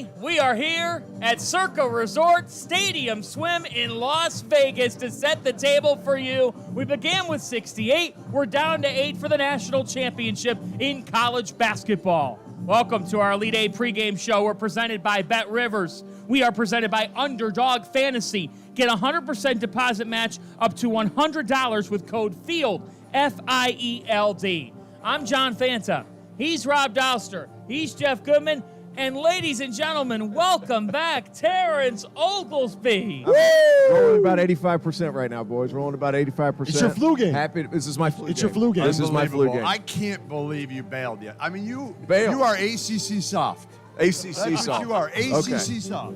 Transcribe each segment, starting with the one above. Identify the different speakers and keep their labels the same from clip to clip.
Speaker 1: everybody. We are here at Circa Resort Stadium Swim in Las Vegas to set the table for you. We began with 68. We're down to 8 for the national championship in college basketball. Welcome to our Elite Eight pregame show. We're presented by Bet Rivers. We are presented by Underdog Fantasy. Get a 100% deposit match up to $100 with code FIELD, F-I-E-L-D. I'm John Fanta. He's Rob Dauster. He's Jeff Goodman. And ladies and gentlemen, welcome back, Terrence Oglesby.
Speaker 2: Rolling about 85% right now, boys. Rolling about 85%.
Speaker 3: It's your flu game.
Speaker 2: Happy. This is my flu game.
Speaker 3: It's your flu game.
Speaker 2: This is my flu game.
Speaker 4: I can't believe you bailed yet. I mean, you are ACC soft.
Speaker 2: ACC
Speaker 4: That's
Speaker 2: soft.
Speaker 4: what you are. ACC
Speaker 2: Okay.
Speaker 4: soft.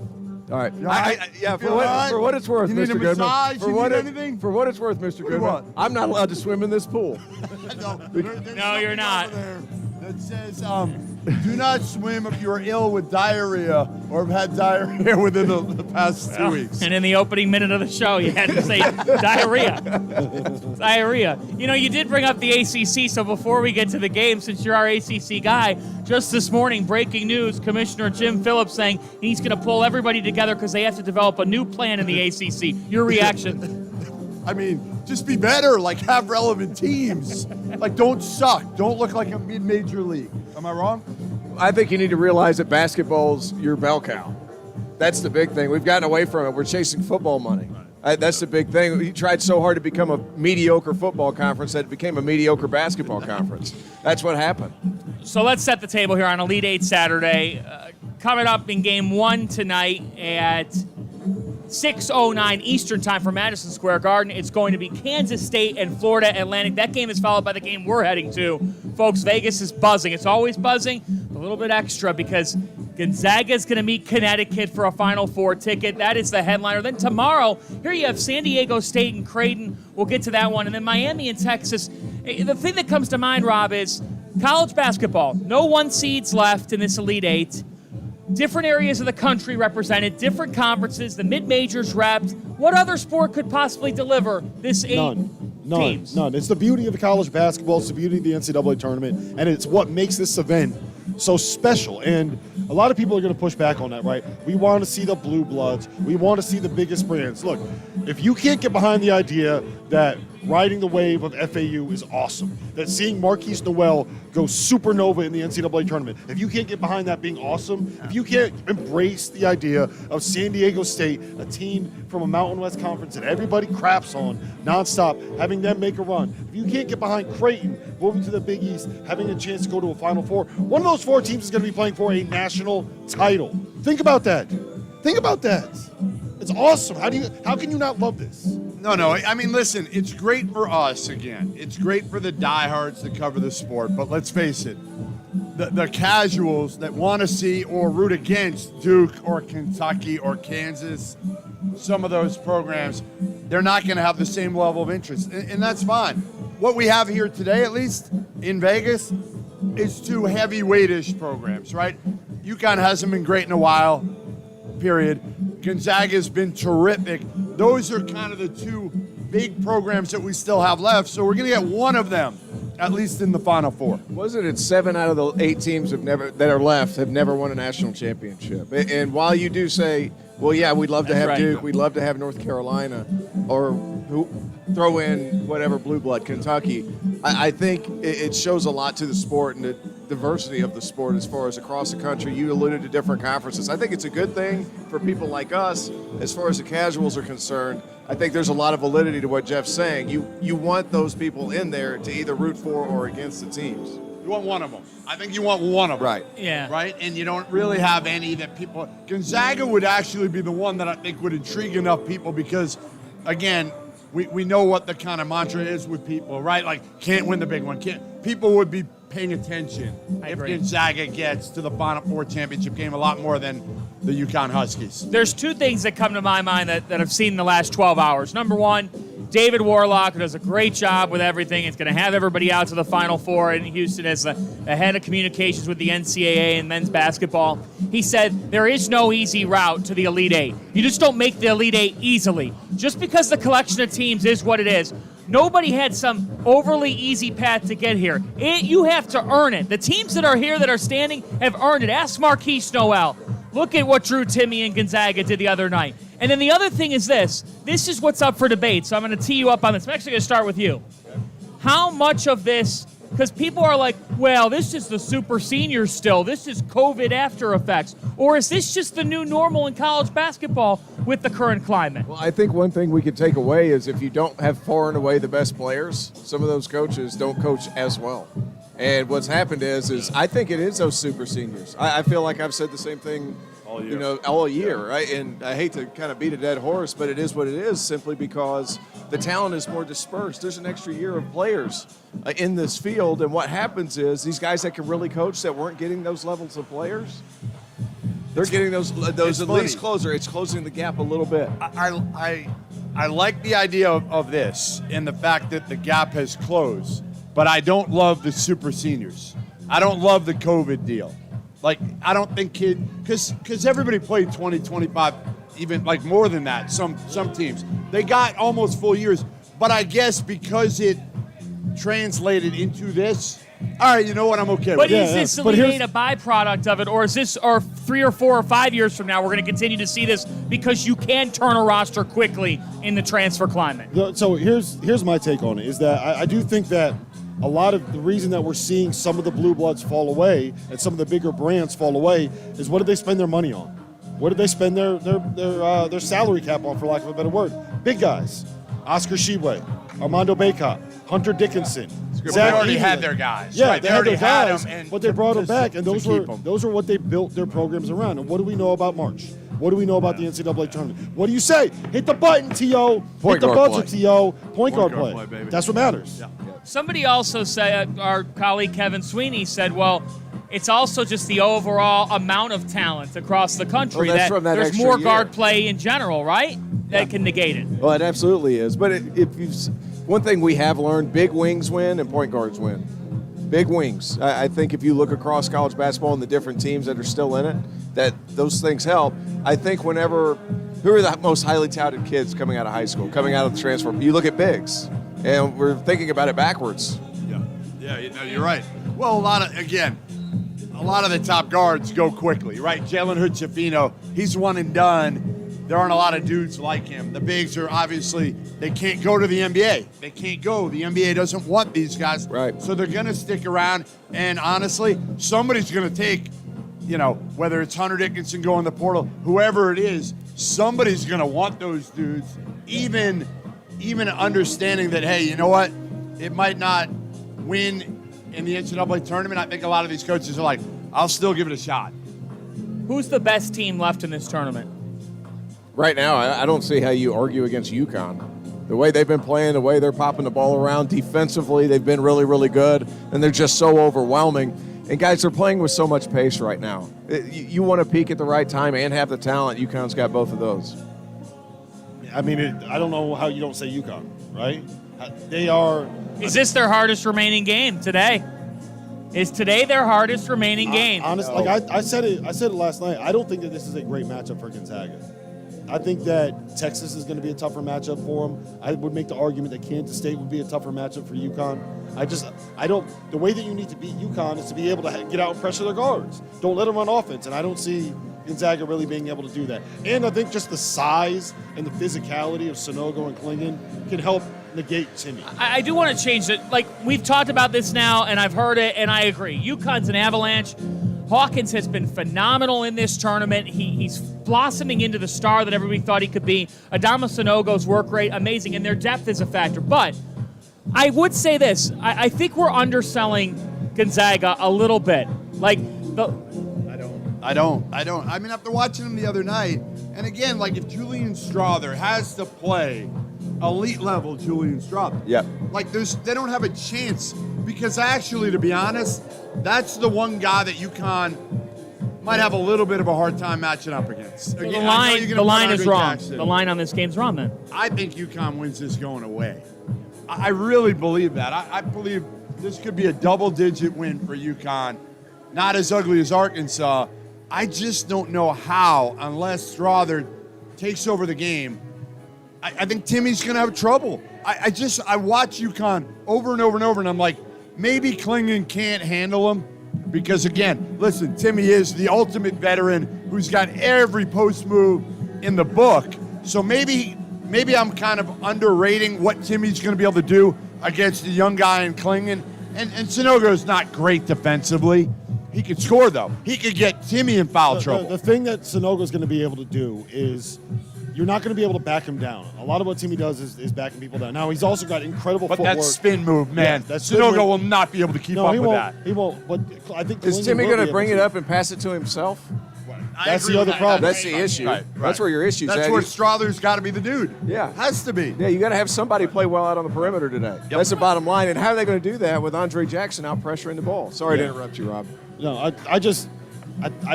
Speaker 2: All right.
Speaker 4: Yeah,
Speaker 2: For what it's worth,
Speaker 4: You need
Speaker 2: Mr.
Speaker 4: a
Speaker 2: Goodman.
Speaker 4: massage?
Speaker 2: For
Speaker 4: You
Speaker 2: what
Speaker 4: need
Speaker 2: it-
Speaker 4: anything?
Speaker 2: For what it's worth, Mr.
Speaker 4: do you
Speaker 2: Goodman,
Speaker 4: want?
Speaker 2: I'm not allowed to swim in this pool.
Speaker 1: No, you're not.
Speaker 4: That says, do not swim if you're ill with diarrhea or have had diarrhea within the past 2 weeks.
Speaker 1: And in the opening minute of the show, you had to say diarrhea. Diarrhea. You know, you did bring up the ACC, so before we get to the game, since you're our ACC guy, just this morning, breaking news, Commissioner Jim Phillips saying he's going to pull everybody together because they have to develop a new plan in the ACC. Your reaction?
Speaker 4: I mean, just be better. Like, have relevant teams. Like, don't suck. Don't look like a mid-major league. Am I wrong?
Speaker 2: I think you need to realize that basketball's your bell cow. That's the big thing. We've gotten away from it. We're chasing football money. That's the big thing. He tried so hard to become a mediocre football conference that it became a mediocre basketball conference. That's what happened.
Speaker 1: So let's set the table here on Elite Eight Saturday. Coming up in Game 1 tonight at 6:09 Eastern Time for Madison Square Garden. It's going to be Kansas State and Florida Atlantic. That game is followed by the game we're heading to. Folks, Vegas is buzzing. It's always buzzing, a little bit extra because Gonzaga is going to meet Connecticut for a Final Four ticket. That is the headliner. Then tomorrow, here you have San Diego State and Creighton. We'll get to that one. And then Miami and Texas. The thing that comes to mind, Rob, is college basketball. No one seeds left in this Elite Eight. Different areas of the country represented, different conferences, the mid-majors wrapped. What other sport could possibly deliver this eight teams?
Speaker 3: None. It's the beauty of college basketball. It's the beauty of the NCAA tournament, and it's what makes this event so special. And a lot of people are going to push back on that, right? We want to see the blue bloods. We want to see the biggest brands. Look, if you can't get behind the idea that riding the wave of FAU is awesome, that seeing Marquis Nowell go supernova in the NCAA tournament, if you can't get behind that being awesome, if you can't embrace the idea of San Diego State, a team from a Mountain West conference that everybody craps on nonstop, having them make a run, if you can't get behind Creighton moving to the Big East, having a chance to go to a Final Four, one of those four teams is going to be playing for a national title. Think about that. Think about that. It's awesome. How can you not love this?
Speaker 4: No. I mean, listen, it's great for us, again. It's great for the diehards that cover the sport. But let's face it, the casuals that want to see or root against Duke or Kentucky or Kansas, some of those programs, they're not going to have the same level of interest. And that's fine. What we have here today, at least in Vegas, is two heavyweight-ish programs, right? UConn hasn't been great in a while, period. Gonzaga's been terrific. Those are kind of the two big programs that we still have left, so we're going to get one of them, at least in the Final Four.
Speaker 2: Wasn't it 7 out of the 8 teams that are left have never won a national championship? And while you do say, well, yeah, we'd love to have Duke, we'd love to have North Carolina, or throw in whatever blue blood, Kentucky, I think it shows a lot to the sport and the diversity of the sport as far as across the country. You alluded to different conferences. I think it's a good thing for people like us as far as the casuals are concerned. I think there's a lot of validity to what Jeff's saying. You want those people in there to either root for or against the teams.
Speaker 4: You want one of them. I think you want one of them.
Speaker 2: Right.
Speaker 1: Yeah.
Speaker 4: Right? And you don't really have any that people... Gonzaga would actually be the one that I think would intrigue enough people because, again, we know what the kind of mantra is with people, right? Like, can't win the big one. People would be paying attention if Gonzaga gets to the Final Four championship game a lot more than the UConn Huskies.
Speaker 1: There's two things that come to my mind that I've seen in the last 12 hours. Number one, David Warlock, who does a great job with everything, is going to have everybody out to the Final Four in Houston as the head of communications with the NCAA and men's basketball. He said there is no easy route to the Elite Eight. You just don't make the Elite Eight easily. Just because the collection of teams is what it is, nobody had some overly easy path to get here. You have to earn it. The teams that are here that are standing have earned it. Ask Marquis Nowell. Look at what Drew Timme and Gonzaga did the other night. And then the other thing is this. This is what's up for debate, so I'm going to tee you up on this. I'm actually going to start with you. How much of this, because people are like, well, this is the super seniors still. This is COVID after effects. Or is this just the new normal in college basketball with the current climate?
Speaker 2: Well, I think one thing we could take away is if you don't have far and away the best players, some of those coaches don't coach as well. And what's happened is I think it is those super seniors. I feel like I've said the same thing all year, right? And I hate to kind of beat a dead horse, but it is what it is simply because the talent is more dispersed. There's an extra year of players in this field, and what happens is these guys that can really coach that weren't getting those levels of players, they're getting those at least closer. It's closing the gap a little bit.
Speaker 4: I like the idea of this and the fact that the gap has closed, but I don't love the super seniors. I don't love the COVID deal. Like, I don't think because everybody played 20, 25, even like more than that, some teams. They got almost full years, but I guess because it translated into this, all right, you know what, I'm okay with
Speaker 1: But
Speaker 4: it.
Speaker 1: is this made a byproduct of it, or is this, or 3 or 4 or 5 years from now, we're going to continue to see this because you can turn a roster quickly in the transfer climate?
Speaker 3: So here's my take on it, is that I do think that a lot of the reason that we're seeing some of the blue bloods fall away and some of the bigger brands fall away is what did they spend their money on? What did they spend their salary cap on, for lack of a better word? Big guys. Oscar Sheway, Armando Bacot, Hunter Dickinson.
Speaker 4: They already had their guys.
Speaker 3: Yeah,
Speaker 4: right?
Speaker 3: they had their guys,
Speaker 4: them,
Speaker 3: but they brought them back, and those were what they built their programs around. And what do we know about March? What do we know about the NCAA tournament? What do you say? Hit the button, T.O. Hit the buzzer, T.O. Point guard play.
Speaker 4: Baby.
Speaker 3: That's what matters.
Speaker 4: Yeah.
Speaker 1: Somebody also said, our colleague Kevin Sweeney said, well, it's also just the overall amount of talent across the country.
Speaker 2: That
Speaker 1: there's
Speaker 2: extra
Speaker 1: more
Speaker 2: year.
Speaker 1: guard play in general, right? That can negate it.
Speaker 2: Well, it absolutely is. But one thing we have learned, big wings win and point guards win. Big wings. I think if you look across college basketball and the different teams that are still in it, that those things help. I think who are the most highly touted kids coming out of high school, coming out of the transfer? You look at bigs, and we're thinking about it backwards.
Speaker 4: Yeah, you're right. Well, a lot of the top guards go quickly, right? Jalen Hood-Schifino, he's one and done. There aren't a lot of dudes like him. The bigs are obviously, they can't go to the NBA. They can't go. The NBA doesn't want these guys.
Speaker 2: Right.
Speaker 4: So they're going to stick around. And honestly, somebody's going to take, whether it's Hunter Dickinson going the portal, whoever it is, somebody's going to want those dudes, even understanding that, hey, you know what? It might not win in the NCAA tournament. I think a lot of these coaches are like, I'll still give it a shot.
Speaker 1: Who's the best team left in this tournament?
Speaker 2: Right now, I don't see how you argue against UConn. The way they've been playing, the way they're popping the ball around defensively, they've been really, really good, and they're just so overwhelming. And guys, they're playing with so much pace right now. You want to peak at the right time and have the talent. UConn's got both of those.
Speaker 3: I mean, I don't know how you don't say UConn, right? They are.
Speaker 1: Is this their hardest remaining game today? Is today their hardest remaining game?
Speaker 3: Honestly, like I said it last night. I don't think that this is a great matchup for Gonzaga. I think that Texas is going to be a tougher matchup for them. I would make the argument that Kansas State would be a tougher matchup for UConn. The way that you need to beat UConn is to be able to get out and pressure their guards. Don't let them run offense, and I don't see Gonzaga really being able to do that. And I think just the size and the physicality of Sonogo and Klingon can help negate Timme.
Speaker 1: I do want to change it. Like, we've talked about this now, and I've heard it, and I agree. UConn's an avalanche. Hawkins has been phenomenal in this tournament. He's blossoming into the star that everybody thought he could be. Adama Sonogo's work rate, amazing, and their depth is a factor. But I would say this. I think we're underselling Gonzaga a little bit. Like,
Speaker 4: I don't. I mean, after watching him the other night, and again, like if Julian Strawther has to play elite level Julian Strawther,
Speaker 2: Yep.
Speaker 4: like they don't have a chance because actually, to be honest, that's the one guy that UConn might have a little bit of a hard time matching up against.
Speaker 1: the
Speaker 4: Again,
Speaker 1: line is wrong. The line on this game's wrong then.
Speaker 4: I think UConn wins this going away. I really believe that. I believe this could be a double-digit win for UConn. Not as ugly as Arkansas. I just don't know how, unless Strawther takes over the game. I think Timmy's going to have trouble. I watch UConn over and over and over, and I'm like, maybe Klingon can't handle him, Because, again, listen, Timmy is the ultimate veteran who's got every post move in the book. So maybe I'm kind of underrating what Timmy's going to be able to do against the young guy in Klingen. And Sunogo's not great defensively. He could score, though. He could get Timmy in foul trouble.
Speaker 3: The thing that Sunogo's going to be able to do is you're not going to be able to back him down. A lot of what Timmy does is backing people down. Now, he's also got incredible footwork.
Speaker 4: But that spin move, man, Sunogo will not be able to keep up with that.
Speaker 3: He won't. But I think
Speaker 2: is Timmy going to bring it up and pass it to himself?
Speaker 3: That's the other problem.
Speaker 2: That's the issue. Right. That's where your issue's at.
Speaker 4: That's where Strother's got to be the dude.
Speaker 2: Yeah.
Speaker 4: Has to be.
Speaker 2: Yeah, you got to have somebody play well out on the perimeter today. Yep. That's the bottom line. And how are they going to do that with Andre Jackson out pressuring the ball? Sorry to interrupt you, Rob.
Speaker 3: No, I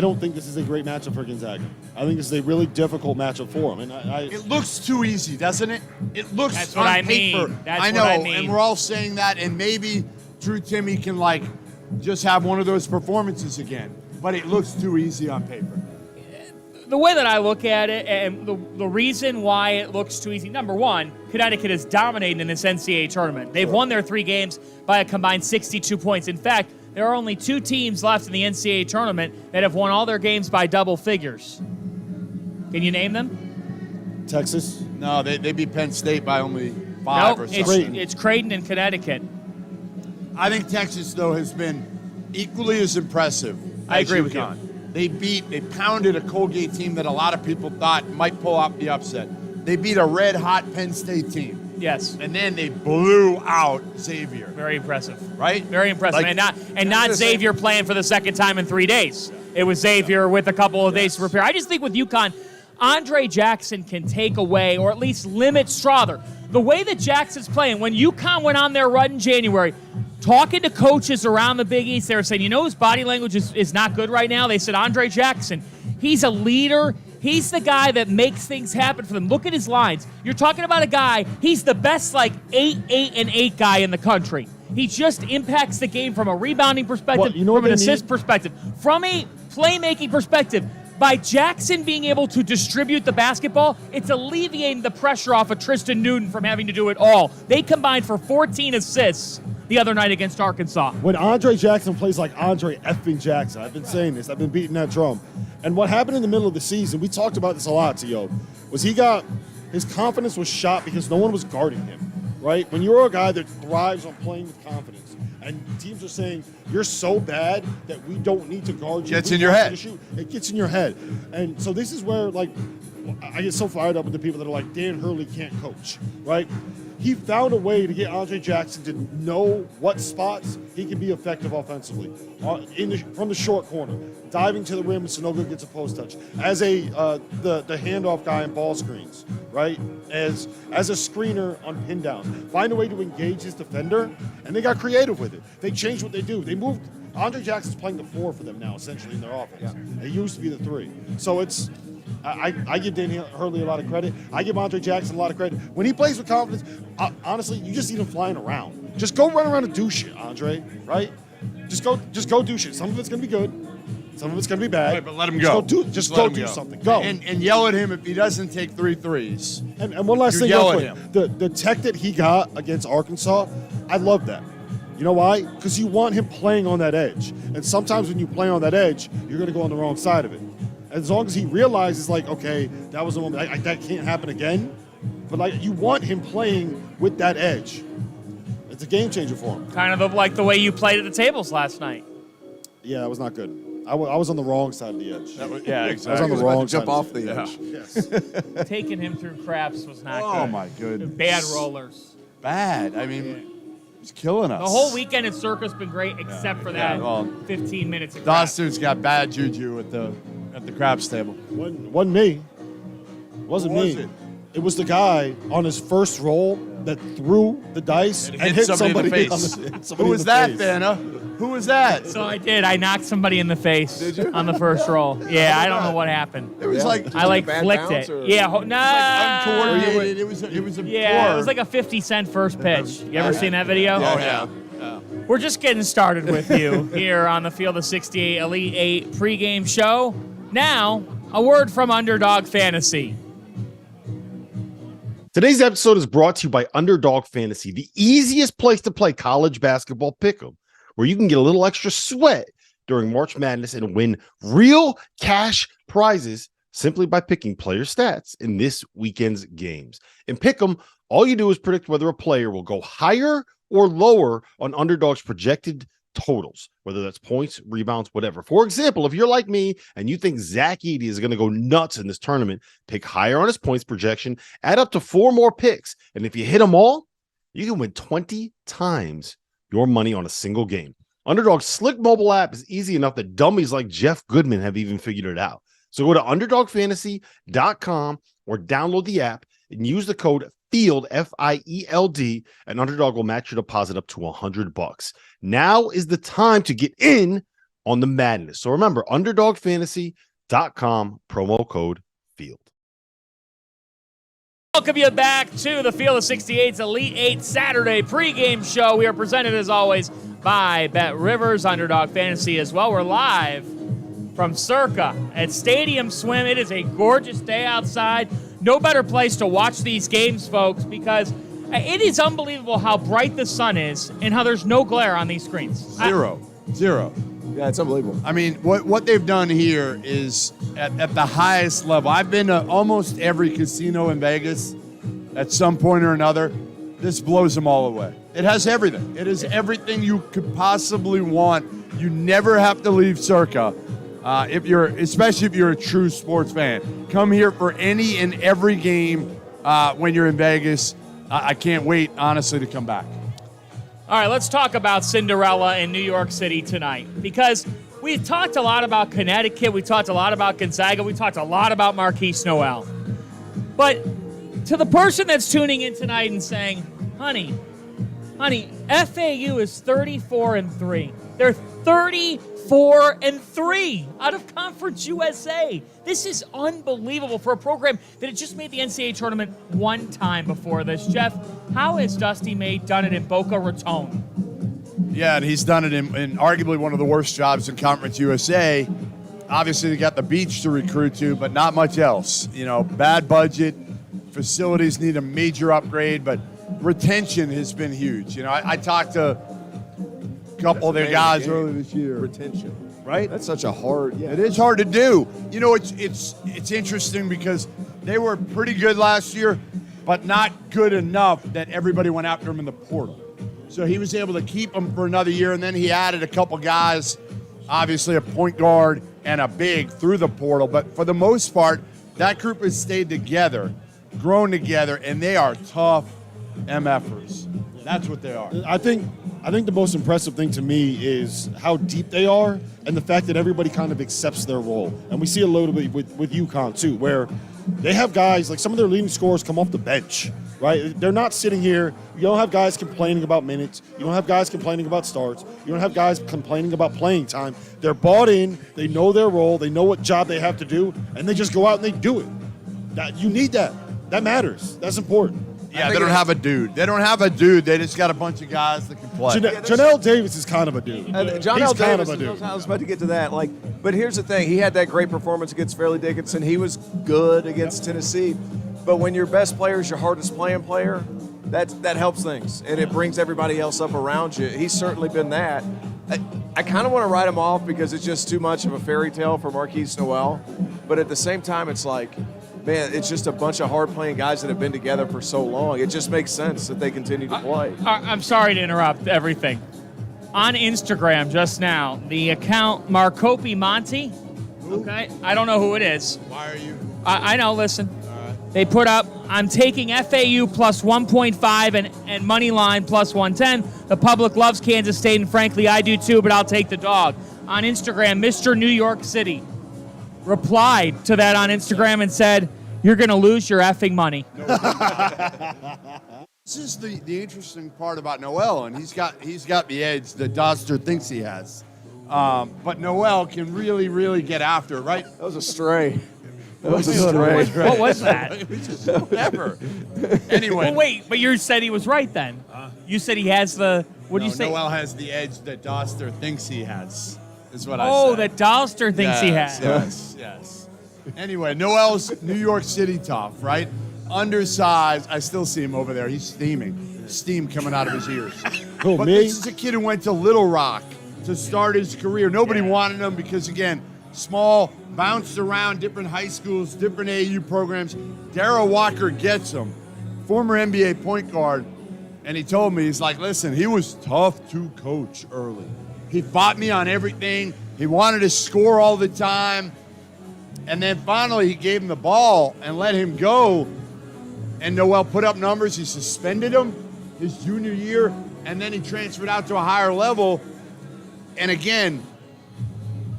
Speaker 3: don't think this is a great matchup for Gonzaga. I think this is a really difficult matchup for him. And
Speaker 4: it looks too easy, doesn't it? It looks
Speaker 1: That's
Speaker 4: on
Speaker 1: what I
Speaker 4: paper.
Speaker 1: mean. That's
Speaker 4: I know,
Speaker 1: what I mean.
Speaker 4: and we're all saying that, and maybe Drew Timmy can just have one of those performances again. But it looks too easy on paper.
Speaker 1: The way that I look at it, and the reason why it looks too easy, number one, Connecticut is dominating in this NCAA tournament. They've won their 3 games by a combined 62 points. In fact, there are only 2 teams left in the NCAA tournament that have won all their games by double figures. Can you name them?
Speaker 3: Texas?
Speaker 4: No, they beat Penn State by only 5 or something.
Speaker 1: It's Creighton and Connecticut.
Speaker 4: I think Texas, though, has been equally as impressive.
Speaker 1: I agree with you.
Speaker 4: They pounded a Colgate team that a lot of people thought might pull out the upset. They beat a red-hot Penn State team.
Speaker 1: Yes.
Speaker 4: And then they blew out Xavier.
Speaker 1: Very impressive.
Speaker 4: Right?
Speaker 1: Very impressive. And not Xavier playing for the second time in 3 days. It was Xavier with a couple of days to prepare. I just think with UConn, Andre Jackson can take away or at least limit Strother. The way that Jackson's playing, when UConn went on their run in January, talking to coaches around the Big East, they were saying, his body language is not good right now. They said, Andre Jackson, he's a leader. He's the guy that makes things happen for them. Look at his lines. You're talking about a guy, he's the best 8, 8, and 8 guy in the country. He just impacts the game from a rebounding perspective, from an assist perspective, from a playmaking perspective. By Jackson being able to distribute the basketball, it's alleviating the pressure off of Tristan Newton from having to do it all. They combined for 14 assists the other night against Arkansas.
Speaker 3: When Andre Jackson plays like Andre effing Jackson, I've been saying this, I've been beating that drum. And what happened in the middle of the season, we talked about this a lot, T.O., was his confidence was shot because no one was guarding him, right? When you're a guy that thrives on playing with confidence, and teams are saying, you're so bad that we don't need to guard you.
Speaker 4: Gets in your head.
Speaker 3: It gets in your head. And so this is where, I get so fired up with the people that are like, Dan Hurley can't coach, right? He found a way to get Andre Jackson to know what spots he can be effective offensively. From the short corner, diving to the rim, and Sunogo gets a post touch. As the handoff guy in ball screens, right? As a screener on pin downs. Find a way to engage his defender, and they got creative with it. They changed what they do. They moved. Andre Jackson's playing the 4 for them now, essentially, in their offense. Yeah. It used to be the 3. So it's. I give Dan Hurley a lot of credit. I give Andre Jackson a lot of credit. When he plays with confidence, honestly, you just need him flying around. Just go run around and do shit, Andre, right? Just go do shit. Some of it's going to be good. Some of it's going to be bad.
Speaker 4: Right, but let him go.
Speaker 3: Just go do something. Go.
Speaker 4: And yell at him if he doesn't take 3 threes.
Speaker 3: And one last thing.
Speaker 4: Yell at him.
Speaker 3: The tech that he got against Arkansas, I love that. You know why? Because you want him playing on that edge. And sometimes when you play on that edge, you're going to go on the wrong side of it. As long as he realizes, okay, that was the moment, that can't happen again. But, you want him playing with that edge. It's a game changer for him.
Speaker 1: Kind of like the way you played at the tables last night.
Speaker 3: Yeah, it was not good. I was on the wrong side of the edge.
Speaker 4: Exactly.
Speaker 3: I was on the wrong side.
Speaker 2: Jump off the edge.
Speaker 3: Yes.
Speaker 1: Taking him through craps was not good.
Speaker 4: Oh, my goodness.
Speaker 1: Bad rollers.
Speaker 4: Bad. I mean, he's killing us.
Speaker 1: The whole weekend at Circus been great, except for that 15 minutes of
Speaker 4: Dauster's got bad juju at the craps table.
Speaker 3: Wasn't me. Wasn't me. It was the guy on his first roll that threw the dice and hit somebody
Speaker 4: in the face. Who was that, Vanna? Who was that?
Speaker 1: So I did. I knocked somebody in the face.
Speaker 2: Did you?
Speaker 1: On the first roll. Yeah, I don't know what happened.
Speaker 4: It was
Speaker 2: Did
Speaker 1: I
Speaker 2: you bad
Speaker 1: flicked
Speaker 2: bounce,
Speaker 1: it.
Speaker 2: or?
Speaker 1: Yeah,
Speaker 4: uncoordinated. It was a
Speaker 1: it was like a 50-cent first pitch. You ever seen that video?
Speaker 4: Oh yeah.
Speaker 1: We're just getting started with you here on the Field of 68 Elite 8 pregame show. Now, a word from Underdog Fantasy.
Speaker 3: Today's episode is brought to you by Underdog Fantasy, the easiest place to play college basketball pick'em, where you can get a little extra sweat during March Madness and win real cash prizes simply by picking player stats in this weekend's games. In Pick'em, all you do is predict whether a player will go higher or lower on Underdog's projected totals, whether that's points, rebounds, whatever. For example, if you're like me and you think Zach Edey is going to go nuts in this tournament, pick higher on his points projection, add up to 4 more picks, and if you hit them all, you can win 20 times your money on a single game. Underdog's slick mobile app is easy enough that dummies like Jeff Goodman have even figured it out. So go to UnderdogFantasy.com or download the app and use the code FIELD, F-I-E-L-D, and Underdog will match your deposit up to $100. Now is the time to get in on the madness. So remember, UnderdogFantasy.com, promo code FIELD.
Speaker 1: Welcome you back to the Field of 68's Elite 8 Saturday pregame show. We are presented, as always, by Bet Rivers, Underdog Fantasy as well. We're live from Circa at Stadium Swim. It is a gorgeous day outside. No better place to watch these games, folks, because it is unbelievable how bright the sun is and how there's no glare on these screens.
Speaker 4: Zero.
Speaker 2: Yeah, it's unbelievable.
Speaker 4: I mean, what they've done here is at the highest level. I've been to almost every casino in Vegas at some point or another. This blows them all away. It has everything. It is everything you could possibly want. You never have to leave Circa, especially if you're a true sports fan. Come here for any and every game when you're in Vegas. I can't wait, honestly, to come back.
Speaker 1: All right, let's talk about Cinderella in New York City tonight, because we talked a lot about Connecticut, we talked a lot about Gonzaga, we talked a lot about Marquis Nowell. But to the person that's tuning in tonight and saying, honey, FAU is 34-3. They're 34-3 out of Conference USA. This is unbelievable for a program that had just made the NCAA tournament one time before this. Jeff, how has Dusty May done it in Boca Raton?
Speaker 4: Yeah, and he's done it in arguably one of the worst jobs in Conference USA. Obviously, they got the beach to recruit to, but not much else. You know, bad budget, facilities need a major upgrade, but retention has been huge. You know, I talked to a couple of their guys earlier this year.
Speaker 2: Retention.
Speaker 4: Right?
Speaker 2: That's such a hard,
Speaker 4: It is hard to do. You know, it's interesting because they were pretty good last year, but not good enough that everybody went after him in the portal. So he was able to keep them for another year, and then he added a couple guys, obviously a point guard and a big through the portal. But for the most part, that group has stayed together, grown together, and they are tough MFers. That's what they are.
Speaker 3: I think the most impressive thing to me is how deep they are and the fact that everybody kind of accepts their role. And we see a little bit with UConn, too, where they have guys, like some of their leading scorers come off the bench, right? They're not sitting here. You don't have guys complaining about minutes. You don't have guys complaining about starts. You don't have guys complaining about playing time. They're bought in. They know their role. They know what job they have to do, and they just go out and they do it. You need that. That matters. That's important.
Speaker 4: Yeah, they don't have a dude. They don't have a dude. They just got a bunch of guys that can play.
Speaker 3: Janelle Davis is kind of a dude.
Speaker 2: John L. Davis,
Speaker 3: kind of a dude.
Speaker 2: I was about to get to that. But here's the thing. He had that great performance against Fairleigh Dickinson. He was good against Tennessee. But when your best player is your hardest playing player, that helps things, and it brings everybody else up around you. He's certainly been that. I kind of want to write him off because it's just too much of a fairy tale for Marquis Nowell. But at the same time, it's like, man, it's just a bunch of hard-playing guys that have been together for so long. It just makes sense that they continue to play.
Speaker 1: I'm sorry to interrupt everything. On Instagram just now, the account Marcopi Monty, okay, I don't know who it is.
Speaker 4: Why are you?
Speaker 1: I know, listen. They put up, I'm taking FAU plus 1.5 and money line plus 110. The public loves Kansas State, and frankly, I do too, but I'll take the dog. On Instagram, Mr. New York City replied to that on Instagram and said, you're going to lose your effing money.
Speaker 4: This is the interesting part about Nowell, and he's got the edge that Dauster thinks he has. But Nowell can really, really get after it, right?
Speaker 2: That was a stray. That was a stray.
Speaker 1: What was that?
Speaker 4: Whatever. Anyway.
Speaker 1: Well, wait, but you said he was right then. You said he has the, what did you say?
Speaker 4: Nowell has the edge that Dauster thinks he has, is what I said.
Speaker 1: Oh, that Dauster thinks he has.
Speaker 4: Yes. Anyway, Nowell's New York City tough, right? Undersized. I still see him over there. He's steaming. Steam coming out of his ears.
Speaker 3: Who,
Speaker 4: But
Speaker 3: me?
Speaker 4: this is a kid who went to Little Rock to start his career. Nobody wanted him because, again, small, bounced around different high schools, different AU programs. Darrell Walker gets him, former NBA point guard, and he told me, he's like, listen, he was tough to coach early. He fought me on everything. He wanted to score all the time. And then finally he gave him the ball and let him go. And Nowell put up numbers. He suspended him his junior year, and then he transferred out to a higher level. And again,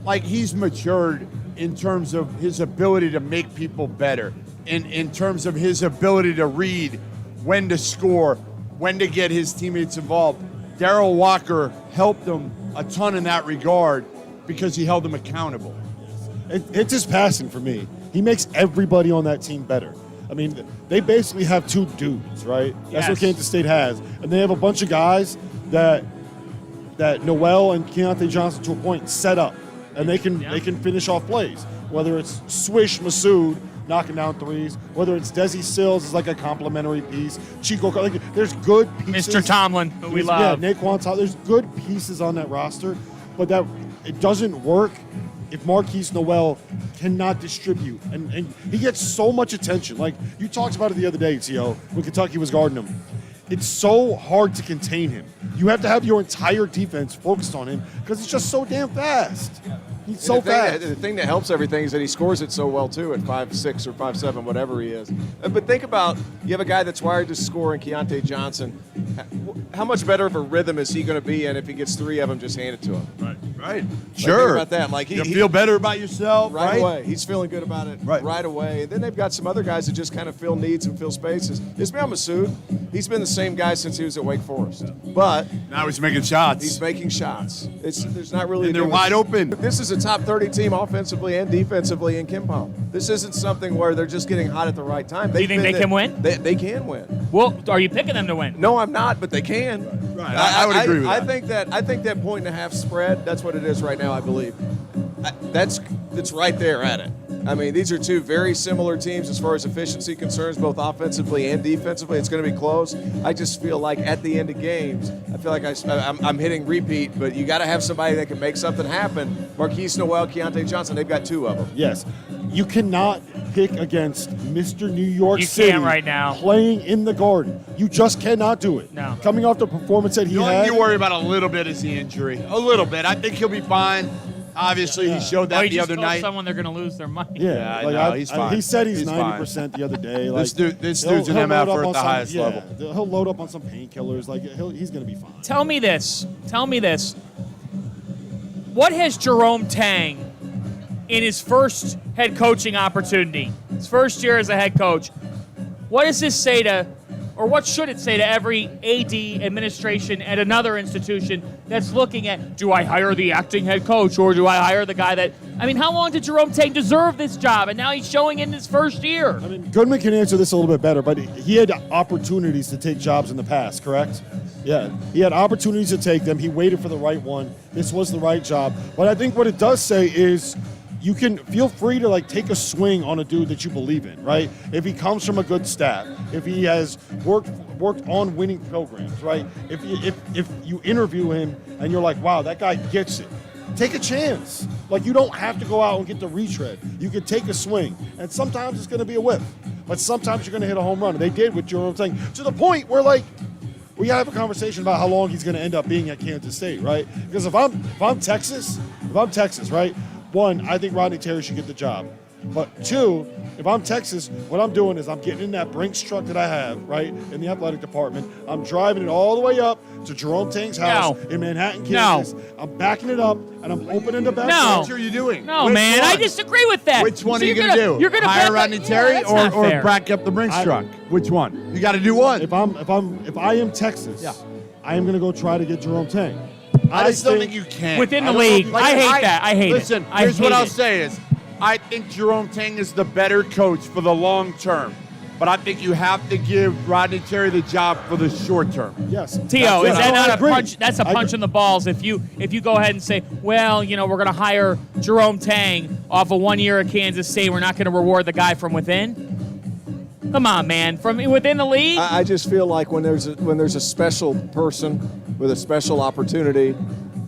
Speaker 4: like, he's matured in terms of his ability to make people better, in terms of his ability to read when to score, when to get his teammates involved. Darrell Walker helped him a ton in that regard because he held them accountable.
Speaker 3: It's his passing for me. He makes everybody on that team better. I mean, they basically have two dudes, right? That's what Kansas State has. And they have a bunch of guys that Nowell and Keontae Johnson, to a point, set up. And they can finish off plays. Whether it's Swish Masood knocking down threes, whether it's Desi Sills is like a complimentary piece, Chico, like, there's good pieces.
Speaker 1: Mr. Tomlin, who we love.
Speaker 3: Yeah, Naquan Tomlin. There's good pieces on that roster, but that it doesn't work if Marquis Nowell cannot distribute. And he gets so much attention. Like, you talked about it the other day, T.O., when Kentucky was guarding him. It's so hard to contain him. You have to have your entire defense focused on him because he's just so damn fast. He's so fast.
Speaker 2: The thing that helps everything is that he scores it so well, too, at 5'6" or 5'7", whatever he is. But think about, you have a guy that's wired to score in Keontae Johnson. How much better of a rhythm is he going to be in if he gets three of them just handed to him?
Speaker 4: Right.
Speaker 2: Sure. Think about that. Like,
Speaker 4: you feel better about yourself,
Speaker 2: right away. He's feeling good about it right away. And then they've got some other guys that just kind of fill needs and fill spaces. Ismail Masood, he's been the same guy since he was at Wake Forest. But
Speaker 4: now he's making shots.
Speaker 2: He's making shots. There's not really.
Speaker 4: And they're wide open.
Speaker 2: This is a top 30 team offensively and defensively in KenPom. This isn't something where they're just getting hot at the right time.
Speaker 1: Do you think they can win?
Speaker 2: They can win.
Speaker 1: Well, are you picking them to win?
Speaker 2: No, I'm not, but they can.
Speaker 4: Right. I would agree with that.
Speaker 2: I think that point and a half spread, that's what it is right now, I believe. It's right there at it. I mean, these are two very similar teams as far as efficiency concerns, both offensively and defensively. It's going to be close. I just feel like at the end of games, I feel like I'm hitting repeat, but you got to have somebody that can make something happen. Marquis Nowell, Keontae Johnson, they've got two of them.
Speaker 3: Yes. You cannot pick against Mr. New York City
Speaker 1: can't right now.
Speaker 3: Playing in the Garden. You just cannot do it.
Speaker 1: No.
Speaker 3: Coming off the performance that he
Speaker 4: The only
Speaker 3: had.
Speaker 4: thing you worry about a little bit is the injury. A little bit. I think he'll be fine. Obviously, he showed that the other night.
Speaker 1: Someone they're going to lose their money.
Speaker 3: Yeah,
Speaker 4: I know. He's fine.
Speaker 3: He said he's 90%
Speaker 4: fine.
Speaker 3: the other day. Like,
Speaker 4: this dude's an MF at the highest level.
Speaker 3: He'll load up on some painkillers. Like, he's going to be fine.
Speaker 1: Tell me this. What has Jerome Tang, in his first head coaching opportunity, his first year as a head coach, what does this say to, or what should it say to every AD administration at another institution that's looking at, do I hire the acting head coach or do I hire the guy that, I mean, how long did Jerome Tang deserve this job? And now he's showing in his first year.
Speaker 3: I mean, Goodman can answer this a little bit better, but he had opportunities to take jobs in the past, correct? Yeah, he had opportunities to take them. He waited for the right one. This was the right job. But I think what it does say is, you can feel free to take a swing on a dude that you believe in, right? If he comes from a good staff, if he has worked on winning programs, right? If you interview him and you're like, wow, that guy gets it, take a chance. Like, you don't have to go out and get the retread. You can take a swing, and sometimes it's going to be a whiff, but sometimes you're going to hit a home run. And they did with Jerome Tang, to the point where we gotta have a conversation about how long he's going to end up being at Kansas State, right? Because if I'm Texas, right? One, I think Rodney Terry should get the job. But two, if I'm Texas, what I'm doing is I'm getting in that Brinks truck that I have, right, in the athletic department. I'm driving it all the way up to Jerome Tang's house in Manhattan, Kansas. I'm backing it up, and I'm opening the back door.
Speaker 4: What are you doing?
Speaker 1: No, man, I disphree with that.
Speaker 4: Which one are you going to do?
Speaker 1: You're going to
Speaker 4: hire Rodney Terry or
Speaker 1: back
Speaker 4: back up the Brinks truck? Which one? You got to do one.
Speaker 3: If I am Texas, I am going to go try to get Jerome Tang.
Speaker 4: I just don't think you can.
Speaker 1: Within the league. I hate that. I hate it.
Speaker 4: Listen, here's what I'll say is, I think Jerome Tang is the better coach for the long term. But I think you have to give Rodney Terry the job for the short term.
Speaker 3: Yes.
Speaker 1: T.O., is that not a punch? That's a punch in the balls if you go ahead and say, well, we're going to hire Jerome Tang off of 1 year at Kansas State. We're not going to reward the guy from within. Come on, man. From within the league?
Speaker 2: I just feel like when there's a special person with a special opportunity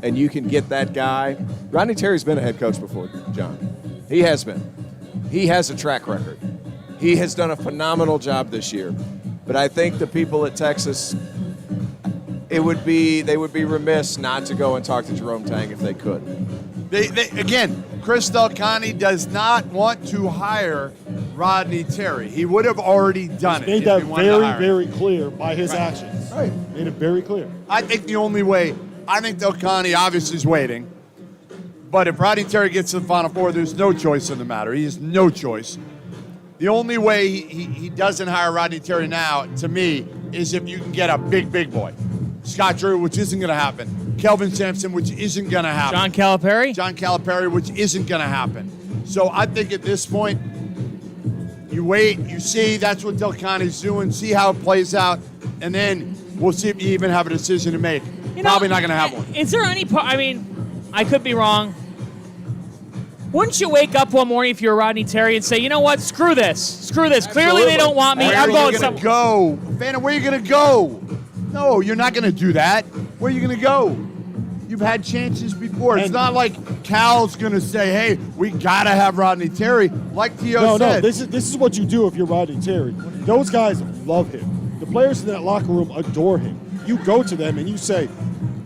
Speaker 2: and you can get that guy. Rodney Terry's been a head coach before, John. He has been. He has a track record. He has done a phenomenal job this year. But I think the people at Texas, they would be remiss not to go and talk to Jerome Tang if they could.
Speaker 4: Again, Chris Delcani does not want to hire Rodney Terry. He would have already done it.
Speaker 3: Made that very clear by his actions.
Speaker 4: Right.
Speaker 3: Made it very clear.
Speaker 4: I think the only way, I think Delcani obviously is waiting. But if Rodney Terry gets to the Final Four, there's no choice in the matter. He has no choice. The only way he doesn't hire Rodney Terry now, to me, is if you can get a big boy. Scott Drew, which isn't going to happen. Kelvin Sampson, which isn't going to happen.
Speaker 1: John Calipari?
Speaker 4: John Calipari, which isn't going to happen. So I think at this point, you wait, you see, that's what Delcani's doing, see how it plays out, and then we'll see if you even have a decision to make. Probably not going to have one.
Speaker 1: Is there any part, I mean, I could be wrong. Wouldn't you wake up one morning if you're Rodney Terry and say, you know what, screw this. Clearly they don't want me. I'm going somewhere.
Speaker 4: Go. Vanna, where are you going to go? No, you're not going to do that. Where are you going to go? You've had chances before. It's not like Cal's going to say, hey, we got to have Rodney Terry, like T.O. said.
Speaker 3: No, this is what you do if you're Rodney Terry. Those guys love him. The players in that locker room adore him. You go to them and you say,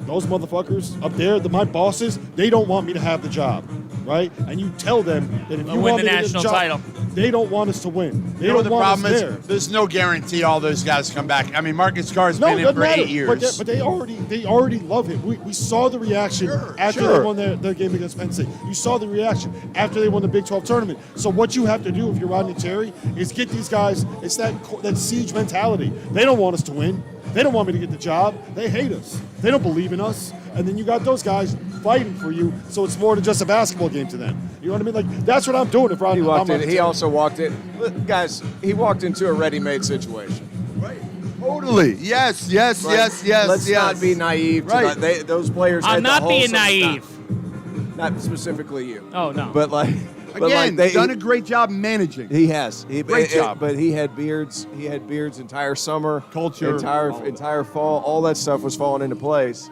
Speaker 3: those motherfuckers up there, my bosses, they don't want me to have the job, right? And you tell them that if you want
Speaker 1: the
Speaker 3: me to
Speaker 1: national
Speaker 3: get the
Speaker 1: title,
Speaker 3: they don't want us to win. They
Speaker 4: You know
Speaker 3: don't
Speaker 4: the
Speaker 3: want
Speaker 4: problem
Speaker 3: us
Speaker 4: is
Speaker 3: there.
Speaker 4: there's no guarantee all those guys come back. I mean, Marcus Carr's been in for 8 years.
Speaker 3: But they already love him. We saw the reaction after they won their game against Penn State. You saw the reaction after they won the Big 12 tournament. So what you have to do if you're Rodney Terry is get these guys. It's that siege mentality. They don't want us to win. They don't want me to get the job. They hate us. They don't believe in us. And then you got those guys fighting for you, so it's more than just a basketball game to them. You know what I mean? Like, that's what I'm doing if Rodney walked in.
Speaker 2: He also walked in. Look, guys, he walked into a ready-made situation.
Speaker 4: Right. Totally. Yes.
Speaker 2: Let's not be naive.
Speaker 4: Right.
Speaker 2: Those players
Speaker 1: I'm
Speaker 2: had
Speaker 1: not
Speaker 2: the
Speaker 1: being
Speaker 2: wholesome
Speaker 1: naive.
Speaker 2: stuff. Not specifically you.
Speaker 1: Oh, no.
Speaker 2: But like...
Speaker 4: Again, done a great job managing.
Speaker 2: He has.
Speaker 4: Great job.
Speaker 2: But he had beards. He had beards entire summer.
Speaker 4: Culture.
Speaker 2: Entire fall. All that stuff was falling into place.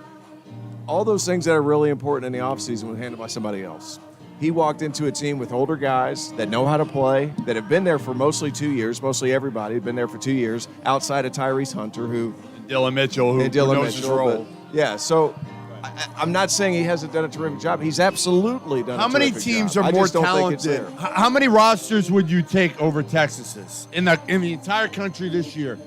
Speaker 2: All those things that are really important in the offseason were handled by somebody else. He walked into a team with older guys that know how to play, that have been there for mostly 2 years. Mostly everybody had been there for 2 years, outside of Tyrese Hunter, who...
Speaker 4: And Dylan Mitchell, who knows his role.
Speaker 2: So... I'm not saying he hasn't done a terrific job. He's absolutely done a terrific job.
Speaker 4: How many teams are more talented? How many rosters would you take over Texas's in the entire country this year?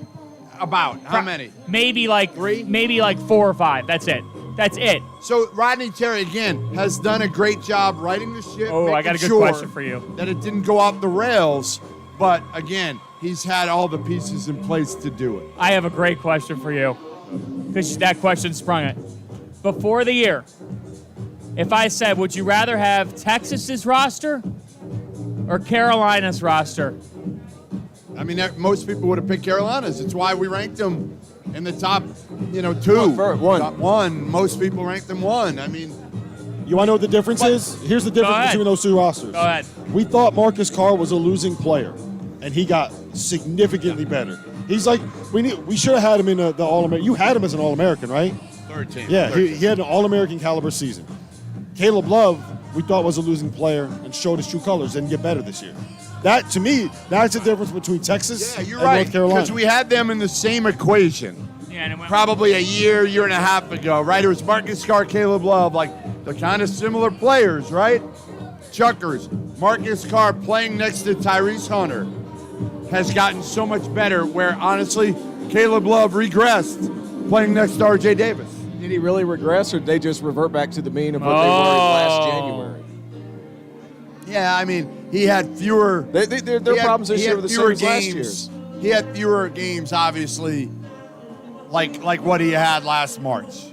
Speaker 4: About how many?
Speaker 1: Maybe like
Speaker 4: 3?
Speaker 1: Maybe like 4 or 5. That's it.
Speaker 4: So Rodney Terry, again, has done a great job riding the ship.
Speaker 1: Oh, I got a good question for you.
Speaker 4: That it didn't go off the rails. But, again, he's had all the pieces in place to do it.
Speaker 1: I have a great question for you, because that question sprung it. Before the year, if I said, would you rather have Texas's roster or Carolina's roster?
Speaker 4: I mean, most people would have picked Carolina's. It's why we ranked them in the top, 2.
Speaker 2: One.
Speaker 4: Top 1. Most people ranked them 1. I mean,
Speaker 3: you want to know what the difference is? Here's the difference between those 2 rosters.
Speaker 1: Go ahead.
Speaker 3: We thought Marcus Carr was a losing player, and he got significantly better. He's like, we should have had him in the All-American. You had him as an All-American, right?
Speaker 4: 3rd team.
Speaker 3: Yeah, he had an All-American caliber season. Caleb Love, we thought was a losing player and showed his true colors, didn't get better this year. That, to me, that's the difference between Texas and North Carolina.
Speaker 4: Because we had them in the same equation. Probably a year and a half ago, right? It was Marcus Carr, Caleb Love, like they're kind of similar players, right? Chuckers. Marcus Carr playing next to Tyrese Hunter has gotten so much better, where honestly, Caleb Love regressed playing next to R.J. Davis.
Speaker 2: Did he really regress, or did they just revert back to the mean of what they were last January?
Speaker 4: Yeah, I mean, he had fewer...
Speaker 2: Their problems this year were the same as last year's.
Speaker 4: He had fewer games, obviously, like what he had last March.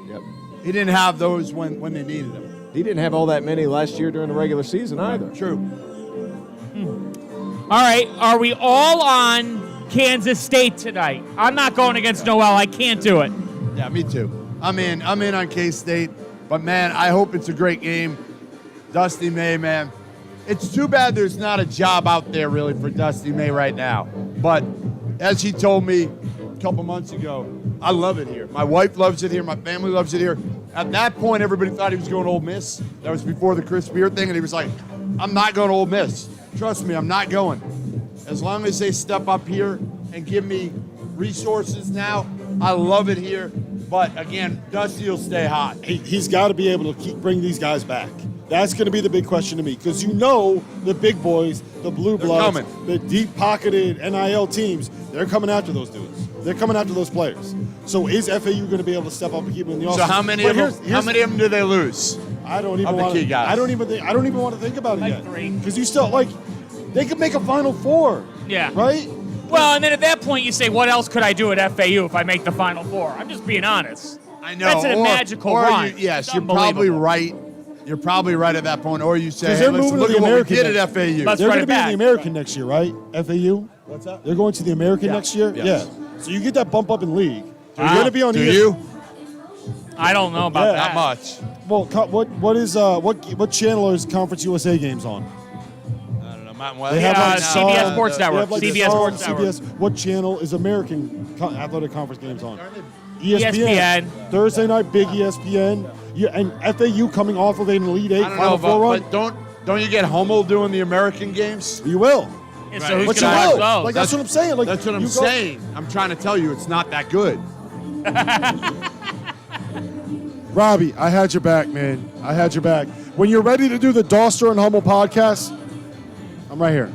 Speaker 2: Yep.
Speaker 4: He didn't have those when they needed them.
Speaker 2: He didn't have all that many last year during the regular season either.
Speaker 4: True.
Speaker 1: All right, are we all on Kansas State tonight? I'm not going against Nowell. I can't do it.
Speaker 4: Yeah, me too. I'm in on K-State, but man, I hope it's a great game. Dusty May, man. It's too bad there's not a job out there really for Dusty May right now. But as he told me a couple months ago, I love it here. My wife loves it here. My family loves it here. At that point, everybody thought he was going to Ole Miss. That was before the Chris Beard thing, and he was like, I'm not going to Ole Miss. Trust me, I'm not going. As long as they step up here and give me resources now, I love it here. But, again, Dusty will stay hot.
Speaker 3: He's got to be able to keep bringing these guys back. That's going to be the big question to me, because you know the big boys, the blue bloods, the deep-pocketed NIL teams, they're coming after those dudes. They're coming after those players. So is FAU going to be able to step up and keep them in the offseason?
Speaker 4: So how many of them do they lose?
Speaker 3: I don't even want to. I don't even want to think about it yet.
Speaker 1: 3.
Speaker 3: Because you still they could make a Final Four.
Speaker 1: Yeah.
Speaker 3: Right.
Speaker 1: Well, and then at that point you say, what else could I do at FAU if I make the Final Four? I'm just being honest.
Speaker 4: I know.
Speaker 1: That's a magical run.
Speaker 4: Yes, you're probably right. You're probably right at that point. Or you say, hey, let's look at what we did at FAU.
Speaker 3: They're going to be in the American next year, right? FAU?
Speaker 4: What's that?
Speaker 3: They're going to the American next year?
Speaker 4: Yes.
Speaker 3: Yeah. So you get that bump up in league. You're going to be on
Speaker 4: Do you?
Speaker 1: I don't know about that.
Speaker 4: Not much.
Speaker 3: Well, what channel is Conference USA games on?
Speaker 4: I don't know. Mountain West.
Speaker 3: They have
Speaker 1: CBS Sports Network.
Speaker 3: CBS
Speaker 1: Sports Network.
Speaker 3: What channel is American Athletic Conference games on?
Speaker 1: ESPN.
Speaker 3: Thursday night, big ESPN. Yeah, and FAU coming off of an Elite Eight
Speaker 4: I don't
Speaker 3: Final
Speaker 4: know,
Speaker 3: Four run.
Speaker 4: but don't you get Hummel doing the American games?
Speaker 3: You will.
Speaker 1: Yeah, so who's
Speaker 3: But you
Speaker 1: going to watch
Speaker 3: will.
Speaker 1: those?
Speaker 3: That's what I'm saying.
Speaker 4: That's what I'm saying. I'm trying to tell you it's not that good.
Speaker 3: Robbie, I had your back, man. I had your back. When you're ready to do the Dauster and Hummel podcast, I'm right here.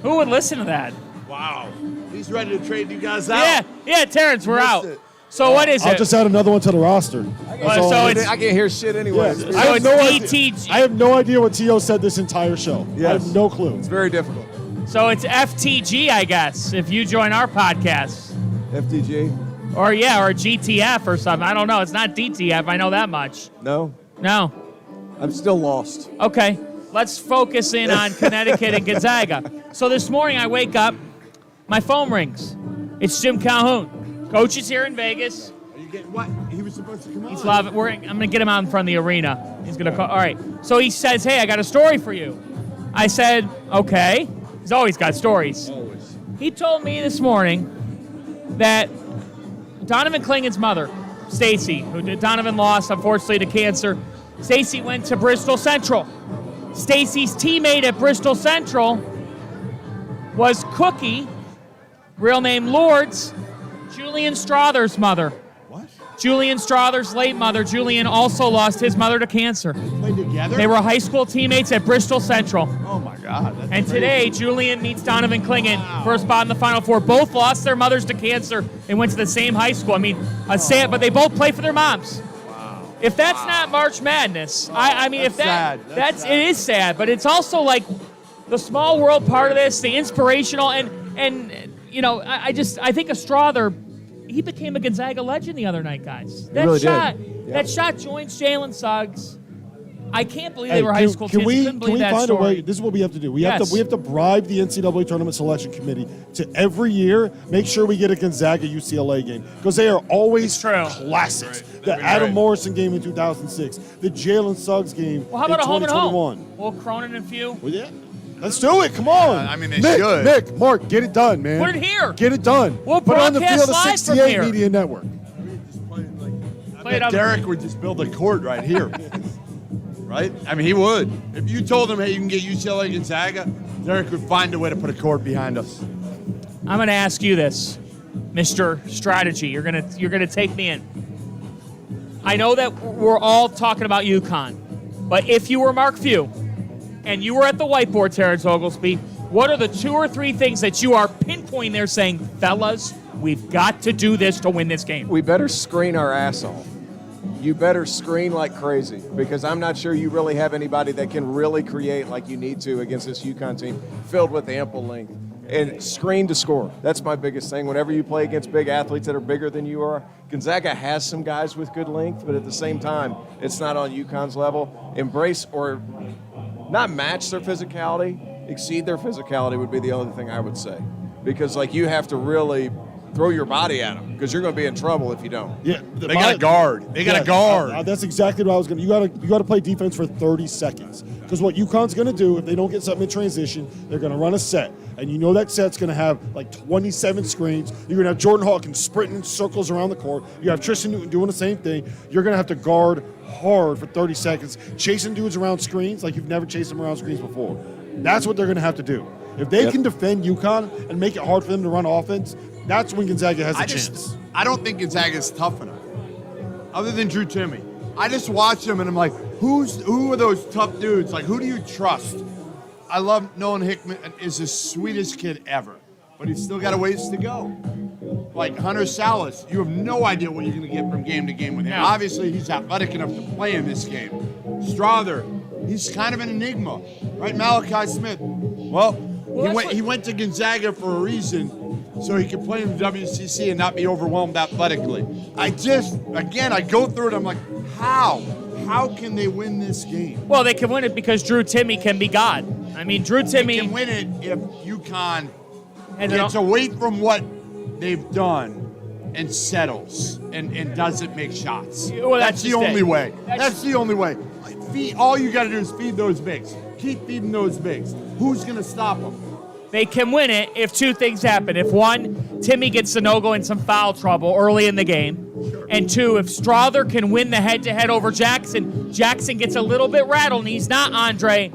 Speaker 1: Who would listen to that?
Speaker 4: Wow. He's ready to trade you guys out.
Speaker 1: Yeah, Terrence, we're
Speaker 4: Missed
Speaker 1: out.
Speaker 4: it.
Speaker 1: So what is
Speaker 3: I'll
Speaker 1: it?
Speaker 3: just add another one to the roster.
Speaker 1: So it's
Speaker 2: I can't hear shit anyway.
Speaker 3: Yeah.
Speaker 2: It's
Speaker 3: I have
Speaker 1: it's
Speaker 3: no idea.
Speaker 1: DTG.
Speaker 3: I have no idea what T.O. said this entire show. I
Speaker 2: Yes.
Speaker 3: have no clue.
Speaker 2: very difficult.
Speaker 1: So it's FTG, I guess, if you join our podcast.
Speaker 2: FTG?
Speaker 1: Or GTF or something. I don't know. It's not DTF. I know that much.
Speaker 2: No?
Speaker 1: No.
Speaker 2: I'm still lost.
Speaker 1: Okay. Let's focus in on Connecticut and Gonzaga. So this morning I wake up, my phone rings. It's Jim Calhoun. Coach is here in Vegas.
Speaker 4: Are you getting what? He was supposed to come on.
Speaker 1: He's loving. I'm going to get him out in front of the arena. He's going to call. All right. So he says, hey, I got a story for you. I said, okay. He's always got stories.
Speaker 4: Always.
Speaker 1: He told me this morning that Donovan Klingen's mother, Stacy, who Donovan lost, unfortunately, to cancer, Stacy went to Bristol Central. Stacy's teammate at Bristol Central was Cookie, real name Lourdes, Julian Strother's mother.
Speaker 4: What?
Speaker 1: Julian Strother's late mother. Julian also lost his mother to cancer.
Speaker 4: Played together?
Speaker 1: They were high school teammates at Bristol Central.
Speaker 4: Oh, my God. That's
Speaker 1: And
Speaker 4: crazy.
Speaker 1: today, Julian meets Donovan Klingen for a spot in the Final Four. Both lost their mothers to cancer and went to the same high school. I mean, sad, but they both play for their moms.
Speaker 4: Wow.
Speaker 1: If that's not March Madness, I mean,
Speaker 4: That's
Speaker 1: if that
Speaker 4: sad. That's sad.
Speaker 1: it is sad, but it's also like the small world part of this, the inspirational, and you know, I think Strother, he became a Gonzaga legend the other night, guys. That
Speaker 2: really
Speaker 1: shot,
Speaker 2: did. Yeah.
Speaker 1: that shot joins Jalen Suggs. I can't believe they were high school
Speaker 3: Can
Speaker 1: kids. I
Speaker 3: we
Speaker 1: couldn't believe that
Speaker 3: find
Speaker 1: story.
Speaker 3: a way? This is what we have to do. We have to bribe the NCAA Tournament Selection Committee to every year make sure we get a Gonzaga UCLA game, because they are always
Speaker 1: It's true.
Speaker 3: classics.
Speaker 4: Right.
Speaker 3: The Adam Morrison game in 2006, the Jalen Suggs game
Speaker 1: Well, how
Speaker 3: in
Speaker 1: about a home and
Speaker 3: 2021.
Speaker 1: home? Well, Cronin and Few.
Speaker 3: Well, yeah. Let's do it. Come on.
Speaker 4: I mean, they
Speaker 3: Nick,
Speaker 4: should.
Speaker 3: Nick, Mark, get it done, man.
Speaker 1: Put it here.
Speaker 3: Get it done.
Speaker 1: We'll
Speaker 3: Put it on the
Speaker 1: broadcast
Speaker 3: field of
Speaker 1: live from
Speaker 3: 68
Speaker 1: here.
Speaker 3: Media Network.
Speaker 1: Play it up.
Speaker 4: Derek would just build a court right here. Right? I mean, he would. If you told him, hey, you can get UCLA Gonzaga, Derek would find a way to put a court behind us.
Speaker 1: I'm going to ask you this, Mr. Strategy. You're gonna take me in. I know that we're all talking about UConn, but if you were Mark Few and you were at the whiteboard, Terrence Oglesby, what are the 2 or 3 things that you are pinpointing there saying, fellas, we've got to do this to win this game?
Speaker 2: We better screen our ass off. You better screen like crazy, because I'm not sure you really have anybody that can really create like you need to against this UConn team filled with ample length. And screen to score. That's my biggest thing. Whenever you play against big athletes that are bigger than you are, Gonzaga has some guys with good length, but at the same time, it's not on UConn's level. Embrace or not match their physicality, exceed their physicality would be the only thing I would say. Because like you have to really throw your body at them because you're going to be in trouble if you don't.
Speaker 3: Yeah,
Speaker 4: They got to guard. They got to guard.
Speaker 3: That's exactly what I was going to. You got to play defense for 30 seconds because what UConn's going to do if they don't get something in transition, they're going to run a set, and you know that set's going to have like 27 screens. You're going to have Jordan Hawkins sprinting circles around the court. You have Tristan Newton doing the same thing. You're going to have to guard hard for 30 seconds, chasing dudes around screens like you've never chased them around screens before. That's what they're going to have to do. If they can defend UConn and make it hard for them to run offense, that's when Gonzaga has a chance.
Speaker 4: I don't think Gonzaga's tough enough. Other than Drew Timme. I just watch them and I'm like, who are those tough dudes? Like, who do you trust? I love Nolan Hickman is the sweetest kid ever, but he's still got a ways to go. Like Hunter Salas, you have no idea what you're going to get from game to game with him.
Speaker 1: No.
Speaker 4: Obviously, he's athletic enough to play in this game. Strother, he's kind of an enigma, right? Malachi Smith, he went to Gonzaga for a reason, so he could play in the WCC and not be overwhelmed athletically. I go through it. I'm like, how? How can they win this game?
Speaker 1: Well, they can win it because Drew Timme can be God. I mean, Drew Timme
Speaker 4: They can win it if UConn gets away from what they've done and settles and doesn't make shots.
Speaker 1: Well,
Speaker 4: that's the only way.
Speaker 1: That's
Speaker 4: That's the only way. All you got to do is feed those bigs. Keep feeding those bigs. Who's going to stop them?
Speaker 1: They can win it if two things happen. If one, Timme gets Sanogo in some foul trouble early in the game. And two, if Strother can win the head-to-head over Jackson, Jackson gets a little bit rattled, and he's not Andre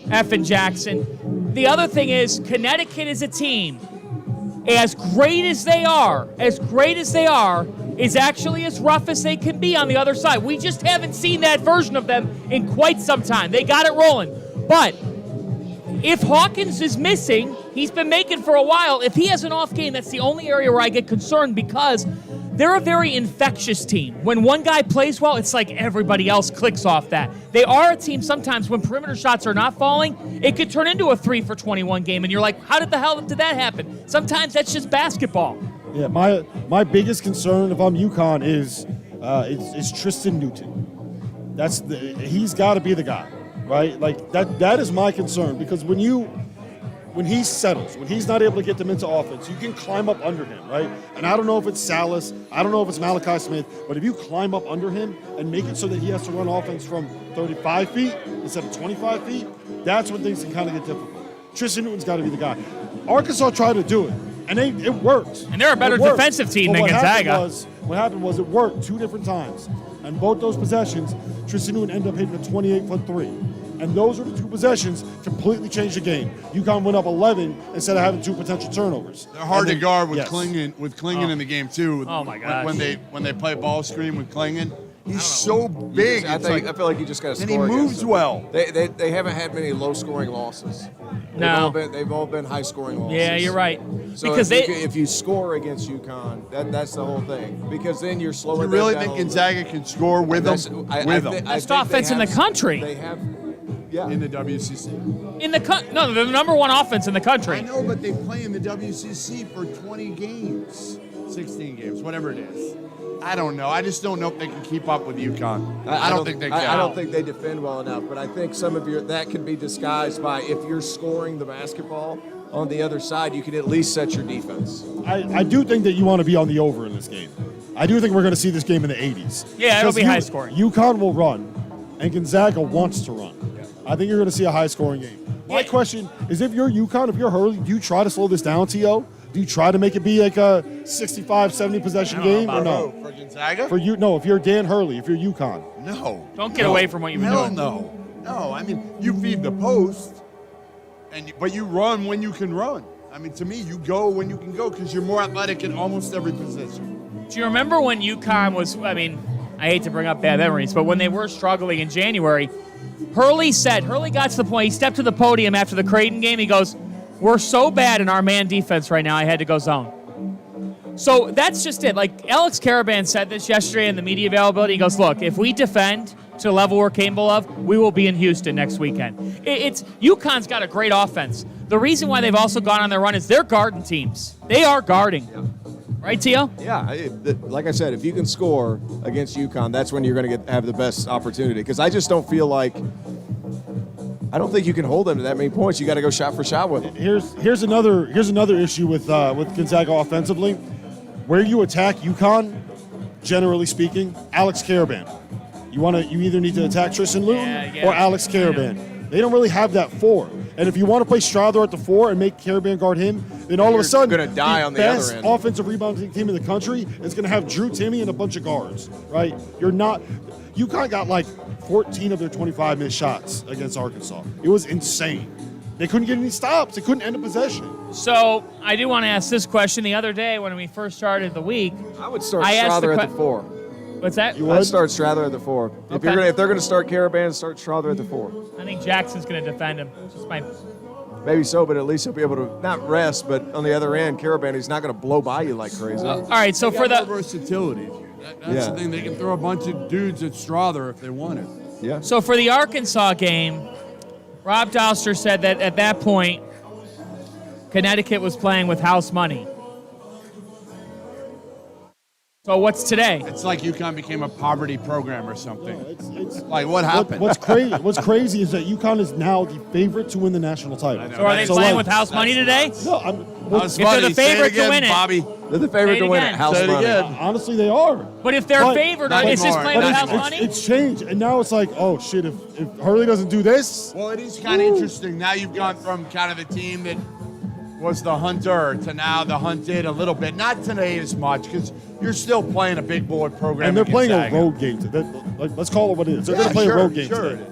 Speaker 1: effing Jackson. The other thing is, Connecticut is a team, as great as they are, is actually as rough as they can be on the other side. We just haven't seen that version of them in quite some time. They got it rolling. But if Hawkins is missing, he's been making for a while. If he has an off game, that's the only area where I get concerned because they're a very infectious team. When one guy plays well, it's like everybody else clicks off that. They are a team sometimes when perimeter shots are not falling, it could turn into a 3 for 21 game, and you're like, how did the hell did that happen? Sometimes that's just basketball.
Speaker 3: Yeah, my biggest concern if I'm UConn is Tristan Newton. He's got to be the guy, right? Like that is my concern because when he settles, when he's not able to get them into offense, you can climb up under him, right? And I don't know if it's Salas, I don't know if it's Malachi Smith, but if you climb up under him and make it so that he has to run offense from 35 feet instead of 25 feet, that's when things can kind of get difficult. Tristan Newton's got to be the guy. Arkansas tried to do it, and it worked.
Speaker 1: And they're a better defensive team than Gonzaga.
Speaker 3: What happened was it worked 2 different times. And both those possessions, Tristan Newton ended up hitting a 28-foot three. And those are the 2 possessions completely changed the game. UConn went up 11 instead of having 2 potential turnovers.
Speaker 4: They're hard to guard with Klingon in the game too.
Speaker 1: Oh my gosh.
Speaker 4: When they play ball screen with Klingon, he's so big.
Speaker 2: I feel like you just got to score.
Speaker 4: And he moves well.
Speaker 2: They haven't had many low-scoring losses.
Speaker 1: No.
Speaker 2: They've all been high-scoring losses.
Speaker 1: Yeah, you're right.
Speaker 2: So
Speaker 1: because
Speaker 2: if you score against UConn, that's the whole thing. Because then you're slowing
Speaker 4: You really
Speaker 2: them down
Speaker 4: think Gonzaga can score with them?
Speaker 1: Best offense in the country.
Speaker 2: They have,
Speaker 4: in the WCC.
Speaker 1: No, they're the number 1 offense in the country.
Speaker 4: I know, but they play in the WCC for 20 games, 16 games, whatever it is. I don't know. I just don't know if they can keep up with UConn. I don't think they can.
Speaker 2: I don't think they defend well enough, but I think some of that can be disguised by if you're scoring the basketball on the other side, you can at least set your defense.
Speaker 3: I do think that you want to be on the over in this game. I do think we're going to see this game in the 80s.
Speaker 1: Yeah, it'll be high scoring.
Speaker 3: UConn will run, and Gonzaga wants to run. I think you're going to see a high-scoring game. My question is, if you're UConn, if you're Hurley, do you try to slow this down, T.O.? Do you try to make it be like a 65, 70 possession game or no?
Speaker 4: For Gonzaga?
Speaker 3: No, if you're Dan Hurley, if you're UConn.
Speaker 4: No.
Speaker 1: Don't get away from what you've been doing.
Speaker 4: No, I mean, you feed the post, but you run when you can run. I mean, to me, you go when you can go because you're more athletic in almost every position.
Speaker 1: Do you remember when UConn was, I hate to bring up bad memories, but when they were struggling in January, Hurley got to the point, he stepped to the podium after the Creighton game, he goes, we're so bad in our man defense right now, I had to go zone. So that's just it. Like Alex Caravan said this yesterday in the media availability, he goes, look, if we defend to the level we're capable of, we will be in Houston next weekend. UConn's got a great offense. The reason why they've also gone on their run is they're guarding teams. They are guarding. Yeah. Right, Tio?
Speaker 2: Yeah, like I said, if you can score against UConn, that's when you're going to have the best opportunity. Because I just don't feel like I don't think you can hold them to that many points. You got to go shot for shot with them.
Speaker 3: Here's another issue with Gonzaga offensively. where you attack UConn, generally speaking, Alex Caravan. You either need to attack Tristan Loon or Alex Caravan. They don't really have that 4. And if you want to play Strother at the 4 and make Caravan guard him, then all of a sudden,
Speaker 2: gonna die on the other
Speaker 3: best
Speaker 2: end.
Speaker 3: offensive rebounding team in the country is going to have Drew Timme and a bunch of guards, right? UConn got like 14 of their 25 missed shots against Arkansas. It was insane. They couldn't get any stops. They couldn't end a possession.
Speaker 1: So I do want to ask this question. The other day when we first started the week,
Speaker 2: I would start
Speaker 1: I asked
Speaker 2: Strother
Speaker 1: the
Speaker 2: at the 4.
Speaker 1: what's that?
Speaker 3: You would?
Speaker 2: I'd start Strother at the 4.
Speaker 1: Okay.
Speaker 2: If they're going to start Caravan, start Strother at the 4.
Speaker 1: I think Jackson's going to defend him. Just my
Speaker 2: Maybe so, but at least he'll be able to not rest, but on the other end, Caravan, he's not going to blow by you like crazy.
Speaker 1: all right. So
Speaker 4: They
Speaker 1: for
Speaker 4: got
Speaker 1: the
Speaker 4: more versatility. That's the thing. They can throw a bunch of dudes at Strother if they wanted.
Speaker 2: Yeah.
Speaker 1: So for the Arkansas game, Rob Dauster said that at that point, Connecticut was playing with house money. So what's today?
Speaker 4: It's like UConn became a poverty program or something.
Speaker 3: It's
Speaker 4: Like, what happened?
Speaker 3: What's crazy is that UConn is now the favorite to win the national title.
Speaker 1: So are they
Speaker 3: So,
Speaker 1: playing
Speaker 3: like,
Speaker 1: with house money today?
Speaker 3: No,
Speaker 4: House
Speaker 1: If they're
Speaker 4: money.
Speaker 1: the
Speaker 4: Say
Speaker 1: favorite to
Speaker 4: again,
Speaker 1: win it.
Speaker 4: Bobby.
Speaker 2: They're the favorite
Speaker 1: Say it
Speaker 2: to win
Speaker 1: again.
Speaker 2: it. House
Speaker 4: Say it
Speaker 2: money.
Speaker 4: again.
Speaker 3: honestly, they are.
Speaker 1: But if they're
Speaker 3: But-
Speaker 1: favored,
Speaker 4: Not
Speaker 1: is this
Speaker 4: anymore.
Speaker 1: playing with
Speaker 4: Not
Speaker 1: house
Speaker 4: anymore.
Speaker 1: money?
Speaker 3: It's changed, and now it's like, oh shit! If Hurley doesn't do this,
Speaker 4: Well, it is kind of interesting. Now you've gone from kind of the team that was the hunter to now the hunted a little bit. Not today as much because you're still playing a big boy program.
Speaker 3: and they're
Speaker 4: in
Speaker 3: playing
Speaker 4: Gonzaga.
Speaker 3: a road game. Let's call it what it is. They're
Speaker 4: Yeah,
Speaker 3: going to play
Speaker 4: sure,
Speaker 3: a road game
Speaker 4: sure
Speaker 3: today.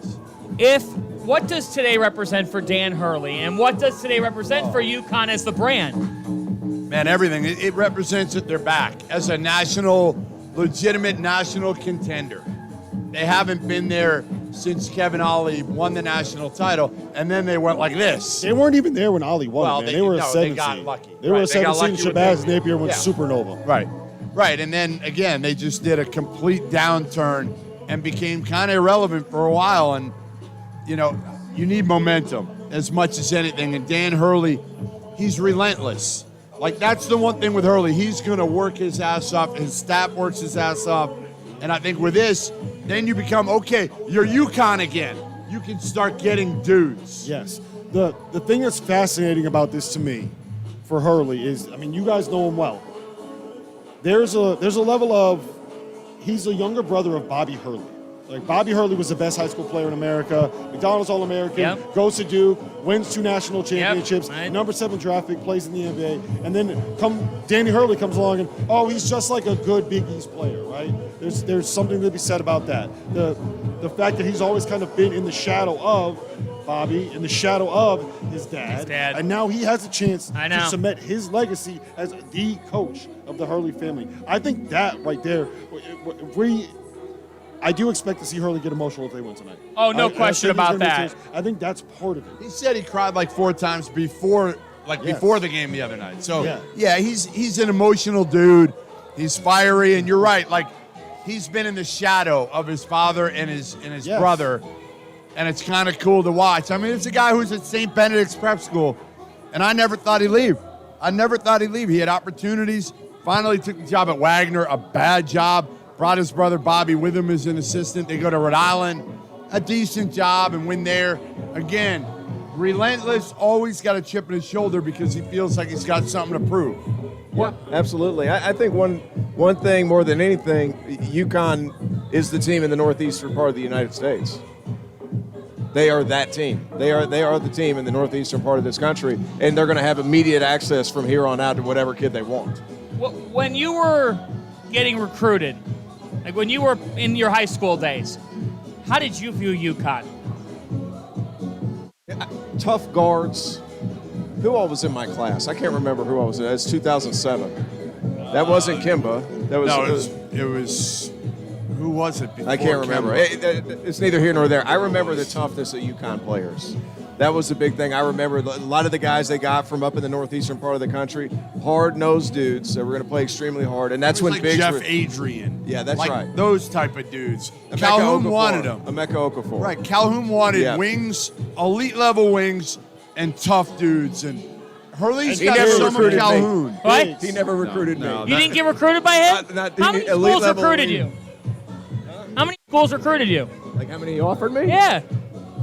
Speaker 4: it is.
Speaker 1: What does today represent for Dan Hurley, and what does today represent for UConn as the brand?
Speaker 4: Man, everything. It represents that they're back as a legitimate national contender. They haven't been there since Kevin Ollie won the national title, and then they went like this.
Speaker 3: They weren't even there when Ali won.
Speaker 4: Well,
Speaker 3: Man. They were a
Speaker 4: no,
Speaker 3: 7
Speaker 4: they got
Speaker 3: seed.
Speaker 4: lucky.
Speaker 3: They were
Speaker 4: Right,
Speaker 3: a
Speaker 4: they got
Speaker 3: 7 seed.
Speaker 4: lucky with
Speaker 3: Shabazz
Speaker 4: the-
Speaker 3: Napier went
Speaker 4: Yeah.
Speaker 3: supernova.
Speaker 4: Right. And then again, they just did a complete downturn and became kind of irrelevant for a while. And, you need momentum as much as anything. And Dan Hurley, he's relentless. Like, that's the one thing with Hurley. He's going to work his ass up. His staff works his ass up. And I think with this, then you become, okay, you're UConn again. You can start getting dudes.
Speaker 3: Yes. The thing that's fascinating about this to me, for Hurley, is you guys know him well. There's a level of, he's a younger brother of Bobby Hurley. Like, Bobby Hurley was the best high school player in America, McDonald's All-American,
Speaker 1: Yep.
Speaker 3: goes to Duke, wins 2 national championships,
Speaker 1: Right.
Speaker 3: number 7 draft pick, plays in the NBA, and then Danny Hurley comes along and, he's just like a good Big East player, right? There's something to be said about that. The fact that he's always kind of been in the shadow of Bobby, in the shadow of his dad. And now he has a chance to cement his legacy as the coach of the Hurley family. I think that right there, I do expect to see Hurley get emotional if they win tonight.
Speaker 1: Oh, no question
Speaker 3: think he's
Speaker 1: about
Speaker 3: gonna be
Speaker 1: that.
Speaker 3: serious. I think that's part of it.
Speaker 4: He said he cried like 4 times before the game the other night. So yeah, he's an emotional dude. He's fiery, and you're right. Like, he's been in the shadow of his father and his brother, and it's kind of cool to watch. I mean, it's a guy who's at St. Benedict's Prep School, and I never thought he'd leave. He had opportunities. Finally took the job at Wagner, a bad job. Brought his brother Bobby with him as an assistant. They go to Rhode Island, a decent job, and win there. Again, relentless, always got a chip on his shoulder because he feels like he's got something to prove.
Speaker 2: Yeah, absolutely. I think one thing more than anything, UConn is the team in the northeastern part of the United States. They are that team. They are the team in the northeastern part of this country, and they're going to have immediate access from here on out to whatever kid they want.
Speaker 1: When you were getting recruited, like when you were in your high school days, how did you view UConn?
Speaker 2: Tough guards. Who all was in my class? I can't remember who I was in. That's 2007. That wasn't Kimba.
Speaker 4: It was. Who was it?
Speaker 2: I can't remember.
Speaker 4: Kemba?
Speaker 2: It's neither here nor there. I remember the toughness of UConn players. That was the big thing. I remember a lot of the guys they got from up in the northeastern part of the country, hard-nosed dudes that were going to play extremely hard, and that's when
Speaker 4: like
Speaker 2: Biggs
Speaker 4: Jeff Adrian.
Speaker 2: Yeah, that's
Speaker 4: like
Speaker 2: right.
Speaker 4: Those type of dudes.
Speaker 2: Emeka
Speaker 4: Calhoun
Speaker 2: Okafor.
Speaker 4: wanted them.
Speaker 2: Emeka Okafor.
Speaker 4: Right. Calhoun wanted
Speaker 2: Yeah.
Speaker 4: wings, elite level wings, and tough dudes. And Hurley's
Speaker 2: He
Speaker 4: got
Speaker 2: never
Speaker 4: some of
Speaker 2: recruited me.
Speaker 4: Calhoun.
Speaker 1: What?
Speaker 2: He never recruited me.
Speaker 1: You didn't get recruited by him? How many
Speaker 2: elite
Speaker 1: schools
Speaker 2: level
Speaker 1: recruited
Speaker 2: elite.
Speaker 1: you? How many schools recruited you?
Speaker 2: Like how many he offered me?
Speaker 1: Yeah.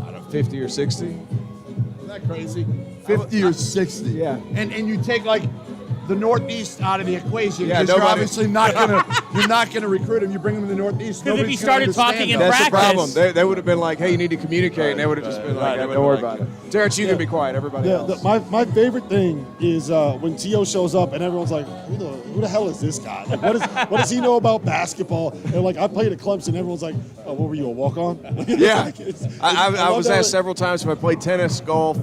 Speaker 2: I don't know, 50 or 60.
Speaker 4: Isn't that crazy? 50 or 60.
Speaker 2: Yeah.
Speaker 4: And you take like the Northeast out of the equation
Speaker 2: Yeah,
Speaker 4: because you're
Speaker 2: nobody-
Speaker 4: obviously you're not gonna recruit him. You bring him to the Northeast.
Speaker 1: Because if
Speaker 4: nobody's
Speaker 1: you
Speaker 4: gonna
Speaker 1: started talking
Speaker 4: understand
Speaker 1: in
Speaker 4: him.
Speaker 2: That's the
Speaker 1: practice.
Speaker 2: problem. They would have been like, hey, you need to communicate, and they would have just been like,
Speaker 4: Right,
Speaker 2: don't worry about it. Terrence, you can be quiet. Everybody else.
Speaker 3: My favorite thing is when T.O. shows up and everyone's like, who the hell is this guy? Like, what does he know about basketball? And like, I played at Clemson. Everyone's like, oh, what were you, a walk-on?
Speaker 2: Yeah.
Speaker 3: Like,
Speaker 2: I
Speaker 3: love
Speaker 2: was
Speaker 3: that.
Speaker 2: asked several times if I played tennis, golf.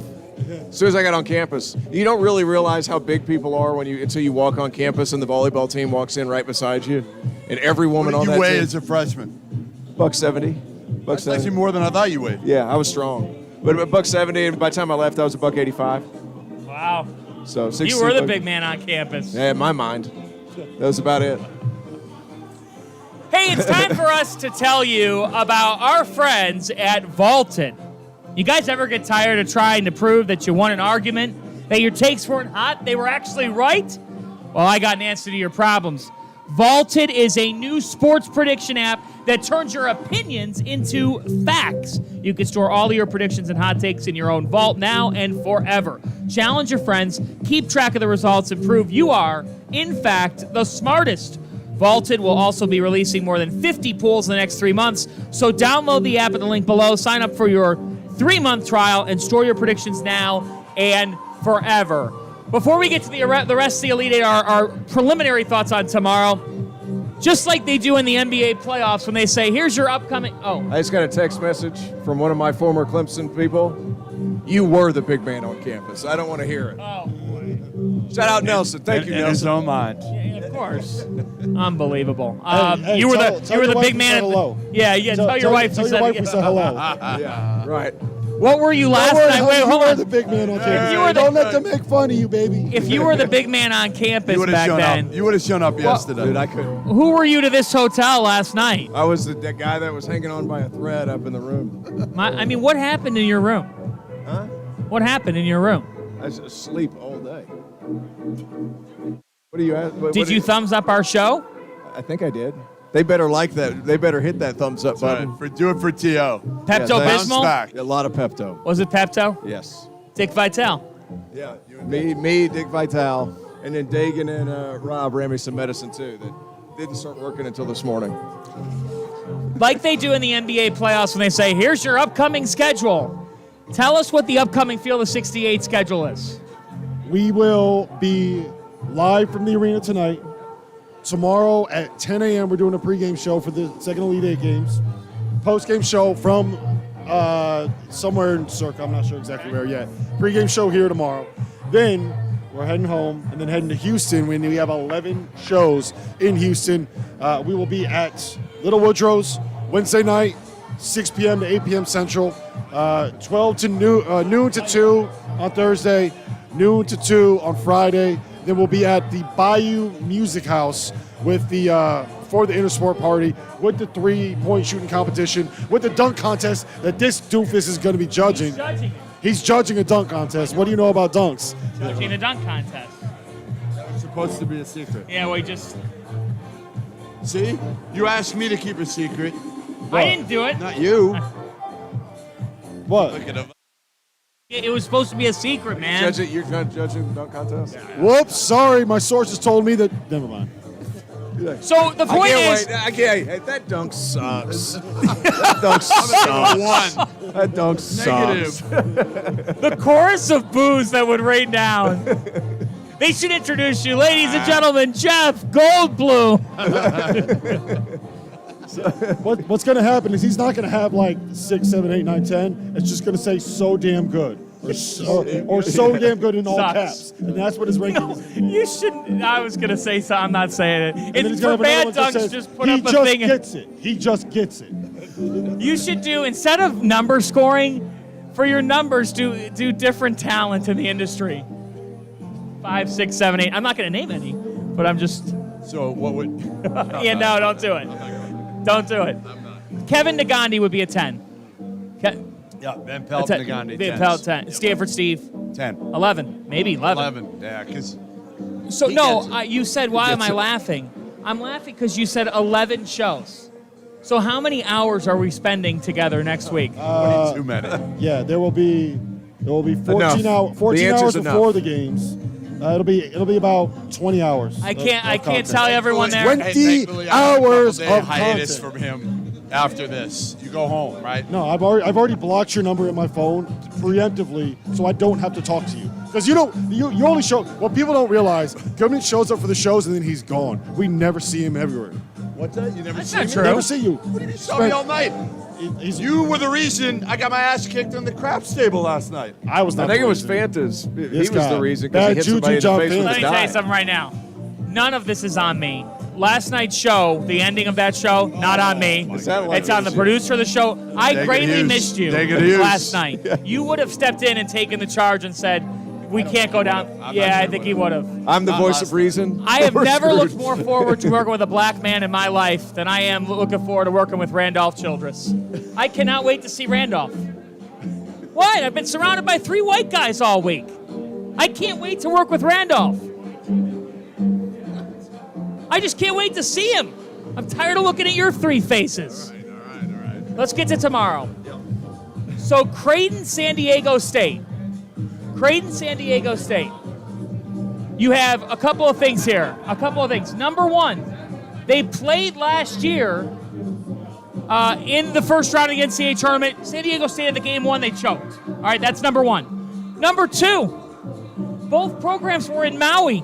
Speaker 2: As soon as I got on campus, you don't really realize how big people are until you walk on campus and the volleyball team walks in right beside you, and every woman
Speaker 4: What
Speaker 2: on
Speaker 4: did
Speaker 2: that
Speaker 4: you weigh
Speaker 2: team,
Speaker 4: as a freshman?
Speaker 2: $170.
Speaker 4: That's actually more than I thought you weighed.
Speaker 2: Yeah, I was strong, but $170, and by the time I left, I was $185.
Speaker 1: Wow.
Speaker 2: So
Speaker 1: You were the big man on campus.
Speaker 2: Yeah, in my mind, that was about it.
Speaker 1: Hey, it's time for us to tell you about our friends at Vaulted. You guys ever get tired of trying to prove that you won an argument, that your takes weren't hot, they were actually right? Well, I got an answer to your problems. Vaulted is a new sports prediction app that turns your opinions into facts. You can store all of your predictions and hot takes in your own vault now and forever. Challenge your friends, keep track of the results, and prove you are, in fact, the smartest. Vaulted will also be releasing more than 50 pools in the next 3 months, so download the app at the link below, sign up for your 3-month trial, and store your predictions now and forever. Before we get to the rest of the Elite Eight, our preliminary thoughts on tomorrow, just like they do in the NBA playoffs when they say, here's your upcoming... Oh,
Speaker 2: I just got a text message from one of my former Clemson people. You were the big man on campus. I don't want to hear it.
Speaker 1: oh boy.
Speaker 2: Shout out Nelson. Thank you,
Speaker 4: In his
Speaker 2: Nelson.
Speaker 4: own mind.
Speaker 1: Yeah, of course. Unbelievable.
Speaker 3: Hey,
Speaker 1: you were
Speaker 3: tell
Speaker 1: the
Speaker 3: your
Speaker 1: big
Speaker 3: wife we
Speaker 1: man.
Speaker 3: said hello.
Speaker 1: Yeah, tell your wife.
Speaker 3: Tell
Speaker 1: we
Speaker 3: your
Speaker 1: said-
Speaker 3: wife we said hello.
Speaker 2: Yeah, right.
Speaker 1: What were you last
Speaker 3: Don't worry,
Speaker 1: night?
Speaker 3: honey,
Speaker 1: Wait,
Speaker 3: you
Speaker 1: hold
Speaker 3: were
Speaker 1: on.
Speaker 3: the big man on campus.
Speaker 1: you were the-
Speaker 3: Don't let them make fun of you, baby.
Speaker 1: If you were the big man on campus
Speaker 4: You would have
Speaker 1: back
Speaker 4: shown
Speaker 1: then,
Speaker 4: up. You would have shown up yesterday.
Speaker 2: Dude, I couldn't.
Speaker 1: who were you to this hotel last night?
Speaker 2: I was the guy that was hanging on by a thread up in the room.
Speaker 1: What happened in your room?
Speaker 2: Huh?
Speaker 1: What happened in your room?
Speaker 2: I was asleep all day. What do you ask?
Speaker 1: Did you thumbs up our show?
Speaker 2: I think I did. They better like that. They better hit that thumbs up button.
Speaker 4: Do it for T.O.
Speaker 1: Pepto
Speaker 2: thanks.
Speaker 1: Bismol?
Speaker 4: Back.
Speaker 2: A lot of Pepto.
Speaker 1: Was it Pepto?
Speaker 2: Yes.
Speaker 1: Dick Vitale.
Speaker 2: Yeah. Me, Dick Vitale, and then Dagan and Rob ran me some medicine too that didn't start working until this morning.
Speaker 1: Like they do in the NBA playoffs when they say, here's your upcoming schedule. Tell us what the upcoming Field of 68 schedule is.
Speaker 3: We will be live from the arena tonight. Tomorrow at 10 a.m., we're doing a pregame show for the second Elite Eight games. Postgame show from somewhere in Circa. I'm not sure exactly where yet. Pregame show here tomorrow. Then we're heading home and then heading to Houston. We have 11 shows in Houston. We will be at Little Woodrow's Wednesday night, 6 p.m. to 8 p.m. Central, 12 to noon to 2 on Thursday, noon to 2 on Friday. Then we'll be at the Bayou Music House with for the Intersport Party, with the 3-point shooting competition, with the dunk contest that this doofus is going to be judging. He's judging a dunk contest. What do you know about dunks?
Speaker 1: Judging a dunk contest.
Speaker 4: It's supposed to be a secret.
Speaker 1: Yeah, we just...
Speaker 4: See? You asked me to keep a secret.
Speaker 1: I didn't do it.
Speaker 4: Not you.
Speaker 3: What?
Speaker 4: Look at him.
Speaker 1: It was supposed to be a secret, man.
Speaker 2: You're judging the dunk contest?
Speaker 3: Whoops, sorry. My sources told me that. Never mind.
Speaker 1: So the point is...
Speaker 2: I can't wait. That dunk sucks. That dunk sucks.
Speaker 4: One.
Speaker 2: That dunk sucks.
Speaker 4: Negative.
Speaker 1: The chorus of boos that would rain down. They should introduce you, ladies and gentlemen, Jeff Goldblum.
Speaker 3: What's going to happen is he's not going to have like 6, 7, 8, 9, 10. It's just going to say so damn good. Or so damn good in all
Speaker 1: Sucks.
Speaker 3: caps. And that's what his ranking is.
Speaker 1: You shouldn't... I was going to say something. I'm not saying it.
Speaker 3: And then
Speaker 1: It's
Speaker 3: he's
Speaker 1: for
Speaker 3: gonna have
Speaker 1: bad
Speaker 3: another one that
Speaker 1: dunks,
Speaker 3: says,
Speaker 1: just put
Speaker 3: he
Speaker 1: up a
Speaker 3: just
Speaker 1: thing.
Speaker 3: gets it. He just gets it.
Speaker 1: You should do, instead of number scoring, for your numbers, do different talent in the industry. 5, 6, 7, 8. I'm not going to name any, but I'm just...
Speaker 4: So what would...
Speaker 1: Yeah, no, don't do it. Don't do it. Kevin Nagandi would be a 10.
Speaker 4: Yeah, Ben Pelt,
Speaker 1: A 10.
Speaker 4: Nagandi,
Speaker 1: Ben
Speaker 4: 10.
Speaker 1: Pelt, 10. Stanford Steve,
Speaker 4: 10.
Speaker 1: 11. Maybe 11.
Speaker 4: 11. Yeah, because...
Speaker 1: So,
Speaker 4: He
Speaker 1: no,
Speaker 4: gets it.
Speaker 1: you said, why am
Speaker 4: gets
Speaker 1: I
Speaker 4: it.
Speaker 1: laughing? I'm laughing because you said 11 shows. So how many hours are we spending together next week?
Speaker 4: too many.
Speaker 3: Yeah, there will be 14
Speaker 2: Enough.
Speaker 3: hours
Speaker 2: The answer's
Speaker 3: before
Speaker 2: enough.
Speaker 3: the games. It'll be about 20 hours.
Speaker 1: I can't tell everyone there.
Speaker 3: 20 hours of
Speaker 4: hiatus
Speaker 3: content.
Speaker 4: from him after this. You go home, right?
Speaker 3: No, I've already blocked your number in my phone preemptively, so I don't have to talk to you. Because you only show. What people don't realize, Goodman shows up for the shows and then he's gone. We never see him everywhere.
Speaker 4: What's that? You never
Speaker 1: That's
Speaker 4: see
Speaker 1: not
Speaker 4: me?
Speaker 1: true.
Speaker 3: Never see you.
Speaker 4: What did you saw me all night? You were the reason I got my ass kicked in the craps table last night.
Speaker 3: I was not.
Speaker 2: I think it was
Speaker 3: the reason.
Speaker 2: Fanta's. He
Speaker 3: This
Speaker 2: was
Speaker 3: guy.
Speaker 2: the reason
Speaker 3: Bad
Speaker 2: because he hit somebody in
Speaker 3: juju
Speaker 2: the face
Speaker 3: job
Speaker 2: with
Speaker 1: Let
Speaker 2: a
Speaker 1: me tell you
Speaker 2: die.
Speaker 1: something right now. None of this is on me. Last night's show, the ending of that show, not on me. It's on the producer of the show. I
Speaker 4: Take it
Speaker 1: greatly
Speaker 4: Hughes.
Speaker 1: missed you
Speaker 4: Take it Hughes.
Speaker 1: last night. You would have stepped in and taken the charge and said, we can't go down. Yeah, I think he would have.
Speaker 2: I'm the
Speaker 4: Not
Speaker 2: voice
Speaker 4: last
Speaker 2: of reason.
Speaker 1: I have
Speaker 2: We're
Speaker 1: never
Speaker 2: screwed.
Speaker 1: looked more forward to working with a black man in my life than I am looking forward to working with Randolph Childress. I cannot wait to see Randolph. What? I've been surrounded by 3 white guys all week. I can't wait to work with Randolph. I just can't wait to see him. I'm tired of looking at your 3 faces.
Speaker 4: All right.
Speaker 1: Let's get to tomorrow. So Creighton, San Diego State. Creighton, San Diego State. You have a couple of things here. Number one, they played last year in the first round of the NCAA tournament. San Diego State had the game 1, they choked. All right, that's number one. Number two, both programs were in Maui.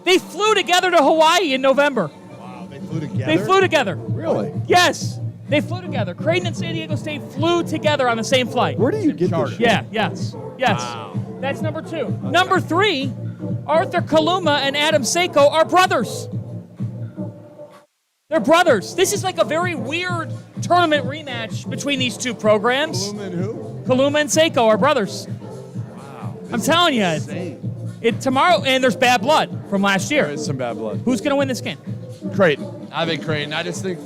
Speaker 1: They flew together to Hawaii in November.
Speaker 4: Wow, they flew together?
Speaker 1: They flew together.
Speaker 2: Really?
Speaker 1: Yes, they flew together. Creighton and San Diego State flew together on the same flight.
Speaker 2: Where do you get this? shit?
Speaker 1: Yeah, yes.
Speaker 4: Wow.
Speaker 1: That's number 2. Number 3, Arthur Kaluma and Adam Seiko are brothers. They're brothers. This is like a very weird tournament rematch between these 2 programs.
Speaker 4: Kaluma and who?
Speaker 1: Kaluma and Seiko are brothers.
Speaker 4: Wow.
Speaker 1: I'm telling you, it tomorrow, and there's bad blood from last
Speaker 4: There
Speaker 1: year.
Speaker 4: is some bad blood.
Speaker 1: Who's going to win this game?
Speaker 4: Creighton. I think Creighton. I just think,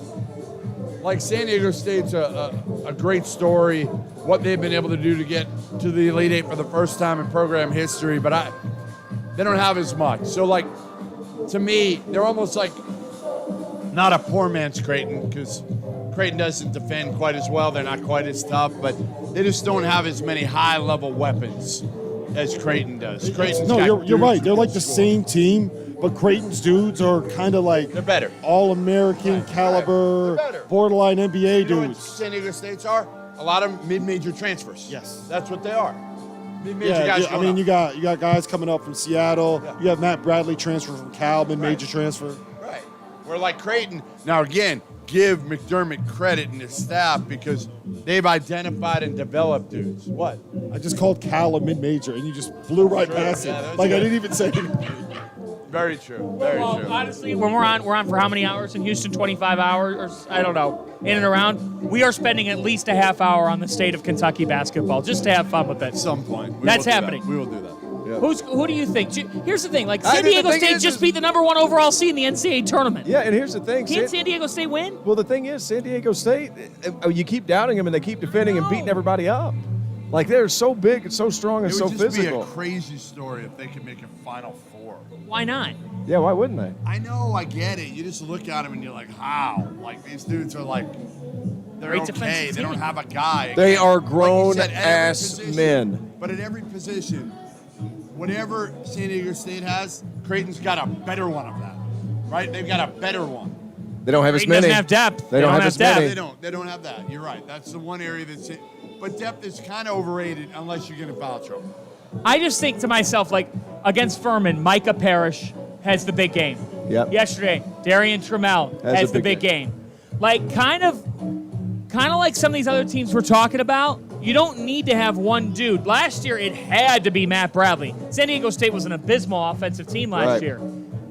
Speaker 4: like, San Diego State's a great story, what they've been able to do to get to the Elite Eight for the first time in program history, but they don't have as much. So, like, to me, they're almost like not a poor man's Creighton, because Creighton doesn't defend quite as well. They're not quite as tough, but they just don't have as many high-level weapons as Creighton does. Creighton's
Speaker 3: No,
Speaker 4: got
Speaker 3: you're
Speaker 4: dudes
Speaker 3: right.
Speaker 4: who
Speaker 3: They're
Speaker 4: can
Speaker 3: like the
Speaker 4: score.
Speaker 3: same team, but Creighton's dudes are kind of like
Speaker 4: They're better.
Speaker 3: all-American caliber,
Speaker 4: They're better.
Speaker 3: borderline NBA
Speaker 4: You know what
Speaker 3: dudes.
Speaker 4: San Diego State's are? A lot of mid-major transfers.
Speaker 3: Yes.
Speaker 4: That's what they are. Mid-major
Speaker 3: Yeah,
Speaker 4: guys
Speaker 3: I
Speaker 4: going
Speaker 3: mean,
Speaker 4: up.
Speaker 3: you got guys coming up from Seattle.
Speaker 4: Yeah.
Speaker 3: You have Matt Bradley transfer from Cal, mid-major
Speaker 4: Right.
Speaker 3: transfer.
Speaker 4: Right. We're like Creighton. Now, again, give McDermott credit and his staff because they've identified and developed dudes. What?
Speaker 3: I just called Cal a mid-major, and you just blew right past
Speaker 4: Yeah,
Speaker 3: it.
Speaker 4: that's
Speaker 3: Like I
Speaker 4: good.
Speaker 3: didn't even say anything.
Speaker 4: Very true. Very
Speaker 1: Well,
Speaker 4: true.
Speaker 1: honestly, when we're on for how many hours in Houston? 25 hours, or I don't know, in and around. We are spending at least a half hour on the state of Kentucky basketball just to have fun with it.
Speaker 4: At some point. We
Speaker 1: That's
Speaker 4: will do that.
Speaker 1: happening.
Speaker 4: We will do that.
Speaker 2: Yeah.
Speaker 1: Who do you think? Here's the thing: like
Speaker 2: I
Speaker 1: San
Speaker 2: think
Speaker 1: Diego
Speaker 2: the thing
Speaker 1: State
Speaker 2: is-
Speaker 1: just beat the number 1 overall seed in the NCAA tournament.
Speaker 2: Yeah, and here's the thing.
Speaker 1: Can't San Diego State win?
Speaker 2: Well, the thing is, San Diego State, you keep doubting them, and they keep defending and beating everybody up. Like, they're so big and so strong and
Speaker 4: It
Speaker 2: so
Speaker 4: would just
Speaker 2: physical.
Speaker 4: be a crazy story if they could make a Final Four.
Speaker 1: Why not?
Speaker 2: Yeah, why wouldn't they?
Speaker 4: I know, I get it. You just look at them and you're like, how? Like, these dudes are like, they're
Speaker 1: Great
Speaker 4: okay.
Speaker 1: defensive
Speaker 4: They don't
Speaker 1: team.
Speaker 4: have a guy.
Speaker 2: They are
Speaker 4: Like you
Speaker 2: grown
Speaker 4: said, at every
Speaker 2: ass
Speaker 4: position-
Speaker 2: men.
Speaker 4: But at every position, whatever San Diego State has, Creighton's got a better one of that, right? They've got a better one.
Speaker 2: They don't have as
Speaker 1: Creighton
Speaker 2: many.
Speaker 1: doesn't have depth.
Speaker 2: They don't have as
Speaker 1: depth.
Speaker 2: many.
Speaker 4: They don't have that. You're right. That's the one area that's it. But depth is kind of overrated unless you get in foul trouble.
Speaker 1: I just think to myself, like, against Furman, Micah Parrish has the big game.
Speaker 2: Yep.
Speaker 1: Yesterday, Darian Trammell has the big game. Like, kind of like some of these other teams we're talking about, you don't need to have one dude. Last year, it had to be Matt Bradley. San Diego State was an abysmal offensive team last
Speaker 2: Right.
Speaker 1: year.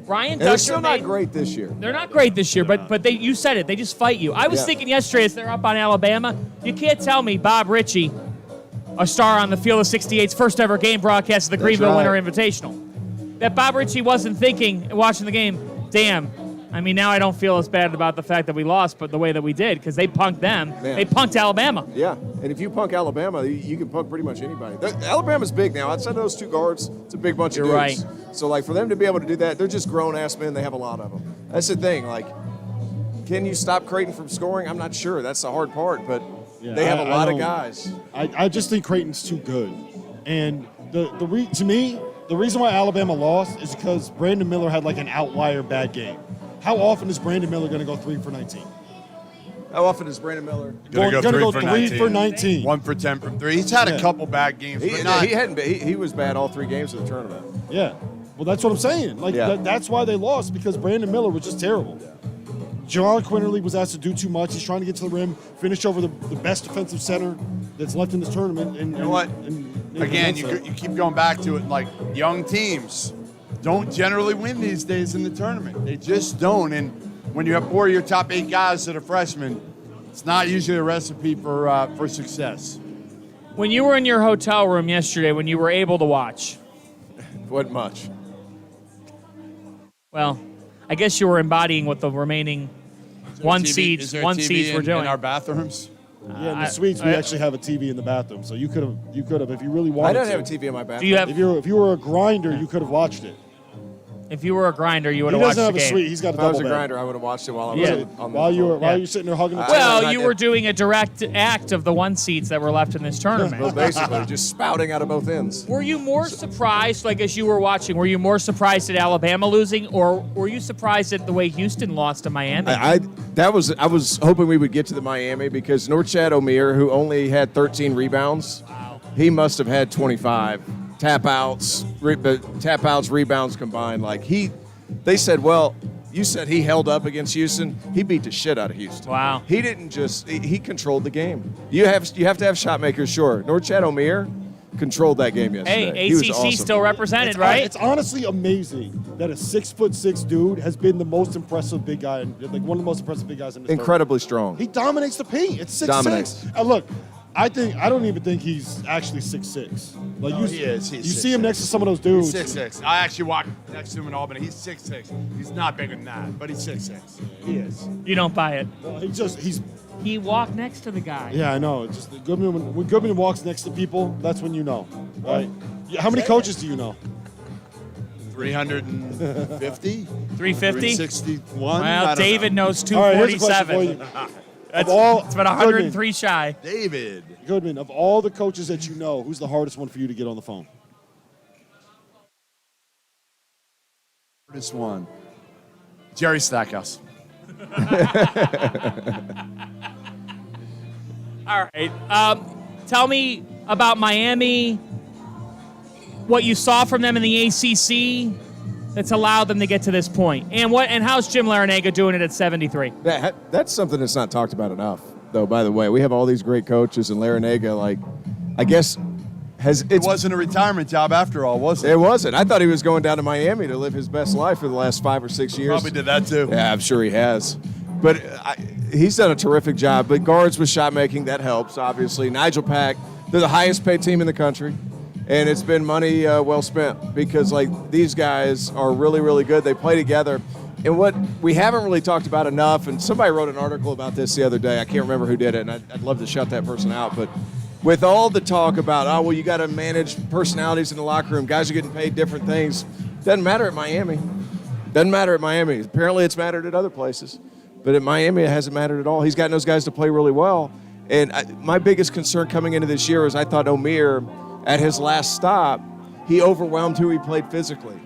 Speaker 1: Brian
Speaker 2: And they're
Speaker 1: Dauster
Speaker 2: still not great this year.
Speaker 1: They're not great this year, but you said it. They just fight you. I was
Speaker 2: Yeah.
Speaker 1: thinking yesterday as they're up on Alabama, you can't tell me Bob Ritchie, a star on the Field of 68's first ever game broadcast of the Greenville
Speaker 2: right.
Speaker 1: Winter Invitational, that Bob Ritchie wasn't thinking, watching the game, damn, I mean, now I don't feel as bad about the fact that we lost, but the way that we did, because they punked them.
Speaker 2: Man.
Speaker 1: They punked Alabama.
Speaker 2: Yeah, and if you punk Alabama, you can punk pretty much anybody. Alabama's big now. Outside of those 2 guards, it's a big bunch
Speaker 1: You're
Speaker 2: of
Speaker 1: right.
Speaker 2: dudes. So, like, for them to be able to do that, they're just grown-ass men. They have a lot of them. That's the thing. Like, can you stop Creighton from scoring? I'm not sure. That's the hard part, but
Speaker 3: Yeah,
Speaker 2: they have a lot of
Speaker 3: don't-
Speaker 2: guys.
Speaker 3: I just think Creighton's too good, and to me, The reason why Alabama lost is because Brandon Miller had like an outlier bad game. How often is Brandon Miller going to go 3 for 19?
Speaker 2: How often is Brandon Miller
Speaker 3: Going to go 3 for 19.
Speaker 4: 1 for 10 from 3. He's had a couple bad games.
Speaker 2: He was bad all 3 games of the tournament.
Speaker 3: Yeah. Well, that's what I'm saying. That's why they lost, because Brandon Miller was just terrible. John Quinterly was asked to do too much. He's trying to get to the rim, finish over the best defensive center that's left in this tournament. And,
Speaker 4: you know what? Again, you keep going back to it. Like, young teams don't generally win these days in the tournament. They just don't. And when you have 4 of your top 8 guys that are freshmen, it's not usually a recipe for success.
Speaker 1: When you were in your hotel room yesterday, when you were able to watch,
Speaker 2: Wasn't much.
Speaker 1: well, I guess you were embodying what the remaining one seeds were doing.
Speaker 4: In our bathrooms?
Speaker 3: Yeah, in the suites, we actually have a TV in the bathroom, so you could have, if you really wanted
Speaker 2: I don't
Speaker 3: to.
Speaker 2: have a TV in my bathroom.
Speaker 1: Do you have?
Speaker 3: If you were a grinder, you could have watched it.
Speaker 1: If you were a grinder, you would
Speaker 3: He
Speaker 1: have watched
Speaker 3: doesn't
Speaker 1: the
Speaker 3: have a
Speaker 1: game.
Speaker 3: suite. He's got a
Speaker 2: If I was
Speaker 3: double
Speaker 2: a
Speaker 3: bed.
Speaker 2: grinder, I would have watched it while I was
Speaker 1: Yeah.
Speaker 2: on the
Speaker 3: While
Speaker 2: floor.
Speaker 3: you're sitting there hugging the
Speaker 1: Well,
Speaker 2: I
Speaker 1: you
Speaker 2: did.
Speaker 1: were doing a direct act of the one seeds that were left in this tournament.
Speaker 2: Well, basically, just spouting out of both ends.
Speaker 1: Were you more surprised, like as you were watching, were you more surprised at Alabama losing, or were you surprised at the way Houston lost to Miami?
Speaker 2: I was hoping we would get to the Miami because Norchad Omier, who only had 13 rebounds, he must have had 25 tap outs, rebounds combined. They said, well, you said he held up against Houston. He beat the shit out of Houston.
Speaker 1: Wow.
Speaker 2: He didn't just he controlled the game. You have to have shot makers, sure. Norchad Omier controlled that game yesterday.
Speaker 1: Hey,
Speaker 2: He was
Speaker 1: ACC
Speaker 2: awesome.
Speaker 1: still represented, right?
Speaker 3: It's honestly amazing that a 6'6" dude has been the most impressive big guy, like one of the most impressive big guys in this
Speaker 2: Incredibly strong.
Speaker 3: He dominates the paint. It's 6'6".
Speaker 2: Dominates.
Speaker 3: Look, I don't even think he's actually 6'6". Like
Speaker 4: he is. He's
Speaker 3: you see him
Speaker 4: 6'6".
Speaker 3: next to some of those dudes.
Speaker 4: He's 6'6". I actually walked next to him in Albany. He's 6'6". He's not bigger than that, but he's 6'6". He is.
Speaker 1: You don't buy it.
Speaker 3: He
Speaker 1: walked next to the guy.
Speaker 3: Yeah, I know. It's just when Goodman walks next to people, that's when you know, right? How many coaches do you know?
Speaker 4: 350?
Speaker 1: 350?
Speaker 4: 361?
Speaker 1: Well, David knows
Speaker 3: All right, here's a question
Speaker 1: 247.
Speaker 3: for you.
Speaker 1: It's about 103 shy.
Speaker 4: David.
Speaker 3: Goodman, of all the coaches that you know, who's the hardest one for you to get on the phone?
Speaker 4: Hardest one. Jerry Stackhouse.
Speaker 1: All right. Tell me about Miami, what you saw from them in the ACC that's allowed them to get to this point. And how's Jim Larinaga doing it at 73?
Speaker 2: That's something that's not talked about enough, though, by the way. We have all these great coaches, and Larinaga, I guess,
Speaker 4: it wasn't a retirement job after all, was it?
Speaker 2: It wasn't. I thought he was going down to Miami to live his best life for the last 5 or 6 years.
Speaker 4: Probably did that, too.
Speaker 2: Yeah, I'm sure he has. But he's done a terrific job. But guards with shot making, that helps, obviously. Nigel Pack, they're the highest paid team in the country. And it's been money well spent because, these guys are really, really good. They play together. And what we haven't really talked about enough, and somebody wrote an article about this the other day. I can't remember who did it, and I'd love to shut that person out. But with all the talk about, you got to manage personalities in the locker room, guys are getting paid different things, doesn't matter at Miami. Doesn't matter at Miami. Apparently it's mattered at other places. But at Miami, it hasn't mattered at all. He's gotten those guys to play really well. And my biggest concern coming into this year is I thought Omier, at his last stop, he overwhelmed who he played physically.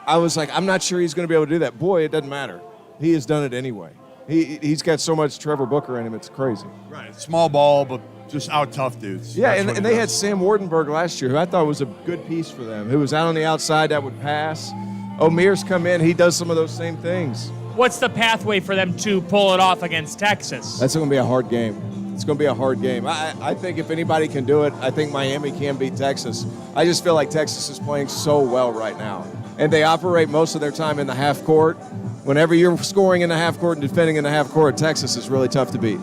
Speaker 2: I was like, I'm not sure he's going to be able to do that. Boy, it doesn't matter. He has done it anyway. He's got so much Trevor Booker in him, it's crazy.
Speaker 4: Right. Small ball, but just out tough dudes.
Speaker 2: Yeah,
Speaker 4: That's
Speaker 2: and they had Sam Wardenberg last year, who I thought was a good piece for them, who was out on the outside that would pass. Omier's come in, he does some of those same things.
Speaker 1: What's the pathway for them to pull it off against Texas?
Speaker 2: That's going to be a hard game. It's going to be a hard game. I think if anybody can do it, I think Miami can beat Texas. I just feel like Texas is playing so well right now. And they operate most of their time in the half court. Whenever you're scoring in the half court and defending in the half court, Texas is really tough to beat.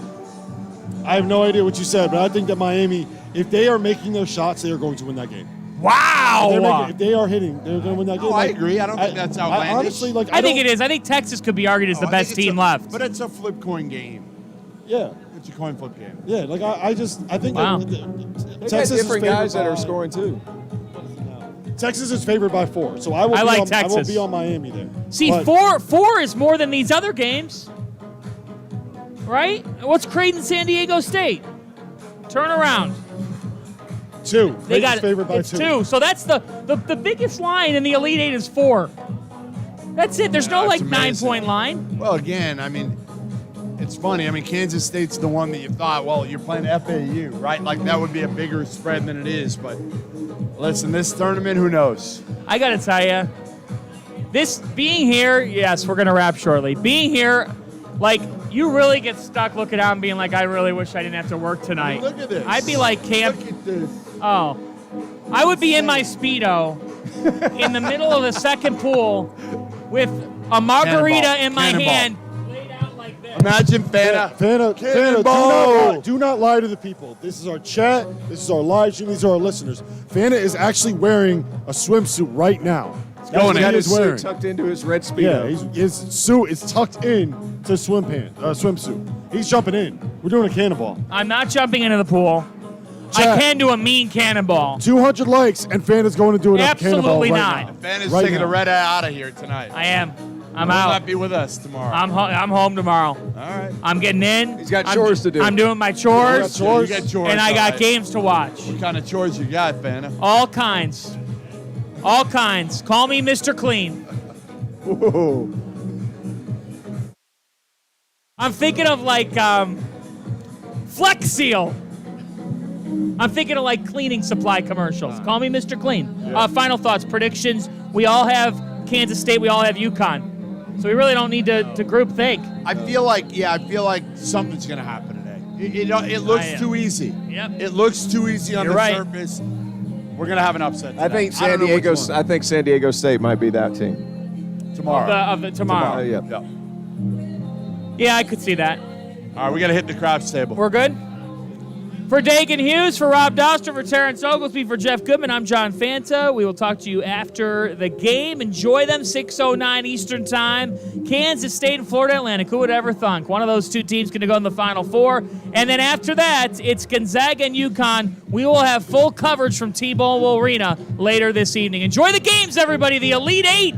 Speaker 3: I have no idea what you said, but I think that Miami, if they are making those shots, they are going to win that game.
Speaker 1: Wow!
Speaker 3: If they are hitting, they're going to win that game.
Speaker 4: I agree. I don't think that's outlandish.
Speaker 3: Honestly,
Speaker 1: I think it is. I think Texas could be argued as the best team left.
Speaker 4: But it's a flip coin game.
Speaker 3: Yeah.
Speaker 4: It's a coin flip game.
Speaker 3: Yeah, I think
Speaker 1: Wow.
Speaker 3: that
Speaker 2: Texas
Speaker 3: is
Speaker 2: different
Speaker 3: favored
Speaker 2: guys that
Speaker 3: by-
Speaker 2: are scoring too.
Speaker 3: Texas is favored by 4, so I
Speaker 1: I like
Speaker 3: won't
Speaker 1: Texas.
Speaker 3: be on Miami there.
Speaker 1: See,
Speaker 3: But-
Speaker 1: four is more than these other games, right? What's Creighton San Diego State? Turn around.
Speaker 3: 2.
Speaker 1: They
Speaker 3: Vegas
Speaker 1: got
Speaker 3: favored by
Speaker 1: it's
Speaker 3: 2.
Speaker 1: 2. So that's the biggest line in the Elite Eight is 4. That's it. There's no
Speaker 4: That's
Speaker 1: like
Speaker 4: amazing.
Speaker 1: 9-point line.
Speaker 4: Well, again, I mean, it's funny. I mean, Kansas State's the one that you thought, well, you're playing FAU, right? Like that would be a bigger spread than it is. But listen, this tournament, who knows?
Speaker 1: I got to tell you, this being here, yes, we're going to wrap shortly. Being here, like, you really get stuck looking out and being like, I really wish I didn't have to work tonight.
Speaker 4: Look at this.
Speaker 1: I'd be like, camp.
Speaker 4: Look at this.
Speaker 1: Oh. I would be in my Speedo in the middle of the second pool with a margarita
Speaker 4: Cannonball.
Speaker 1: in my
Speaker 4: Cannonball.
Speaker 1: hand laid out like this.
Speaker 4: Imagine Fanta.
Speaker 3: Fanta,
Speaker 4: Cannonball.
Speaker 3: do not lie to the people. This is our chat. This is our live stream. These are our listeners. Fanta is actually wearing a swimsuit right now. That's
Speaker 4: going
Speaker 3: what
Speaker 4: in.
Speaker 3: he
Speaker 2: Got
Speaker 3: is
Speaker 2: his suit
Speaker 3: wearing.
Speaker 2: tucked into his red
Speaker 3: Yeah,
Speaker 2: Speedo.
Speaker 3: his suit is tucked in to swimsuit. He's jumping in. We're doing a cannonball.
Speaker 1: I'm not jumping into the pool.
Speaker 3: Chat.
Speaker 1: I can do a mean cannonball.
Speaker 3: 200 likes, and Fanta's going to do it a cannonball
Speaker 1: Absolutely
Speaker 3: right
Speaker 1: not.
Speaker 3: now.
Speaker 4: Fanta's
Speaker 3: Right
Speaker 4: taking
Speaker 3: now.
Speaker 4: the red eye out of here tonight.
Speaker 1: I am. I'm
Speaker 4: Will
Speaker 1: out.
Speaker 4: not be with us tomorrow.
Speaker 1: I'm home tomorrow.
Speaker 4: All right.
Speaker 1: I'm getting in.
Speaker 2: He's got
Speaker 1: I'm
Speaker 2: chores to do.
Speaker 1: I'm doing my chores.
Speaker 3: You got chores?
Speaker 4: You got chores,
Speaker 1: And I
Speaker 4: all
Speaker 1: got
Speaker 4: right.
Speaker 1: games to watch.
Speaker 4: What kind of chores you got, Fanta?
Speaker 1: All kinds. All kinds. Call me Mr. Clean.
Speaker 2: Whoa.
Speaker 1: I'm thinking of like Flex Seal. I'm thinking of like cleaning supply commercials. Call me Mr. Clean. Final thoughts, predictions. We all have Kansas State. We all have UConn. So we really don't need to group think.
Speaker 4: I feel like something's going to happen today. It looks too easy.
Speaker 1: Yep.
Speaker 4: It looks too easy on
Speaker 1: You're
Speaker 4: the
Speaker 1: right.
Speaker 4: surface. We're going to have an upset today.
Speaker 2: I think
Speaker 4: don't know which one.
Speaker 2: I think San Diego State might be that team.
Speaker 4: tomorrow.
Speaker 1: Of the tomorrow.
Speaker 2: Yeah.
Speaker 4: Yeah.
Speaker 1: Yeah, I could see that.
Speaker 4: All right, we got to hit the craps table.
Speaker 1: We're good? For Dagan Hughes, for Rob Dauster, for Terrence Oglesby, for Jeff Goodman, I'm John Fanta. We will talk to you after the game. Enjoy them, 6:09 Eastern Time. Kansas State and Florida Atlantic. Who would ever thunk? One of those two teams going to go in the Final Four. And then after that, it's Gonzaga and UConn. We will have full coverage from T-Mobile Arena later this evening. Enjoy the games, everybody. The Elite Eight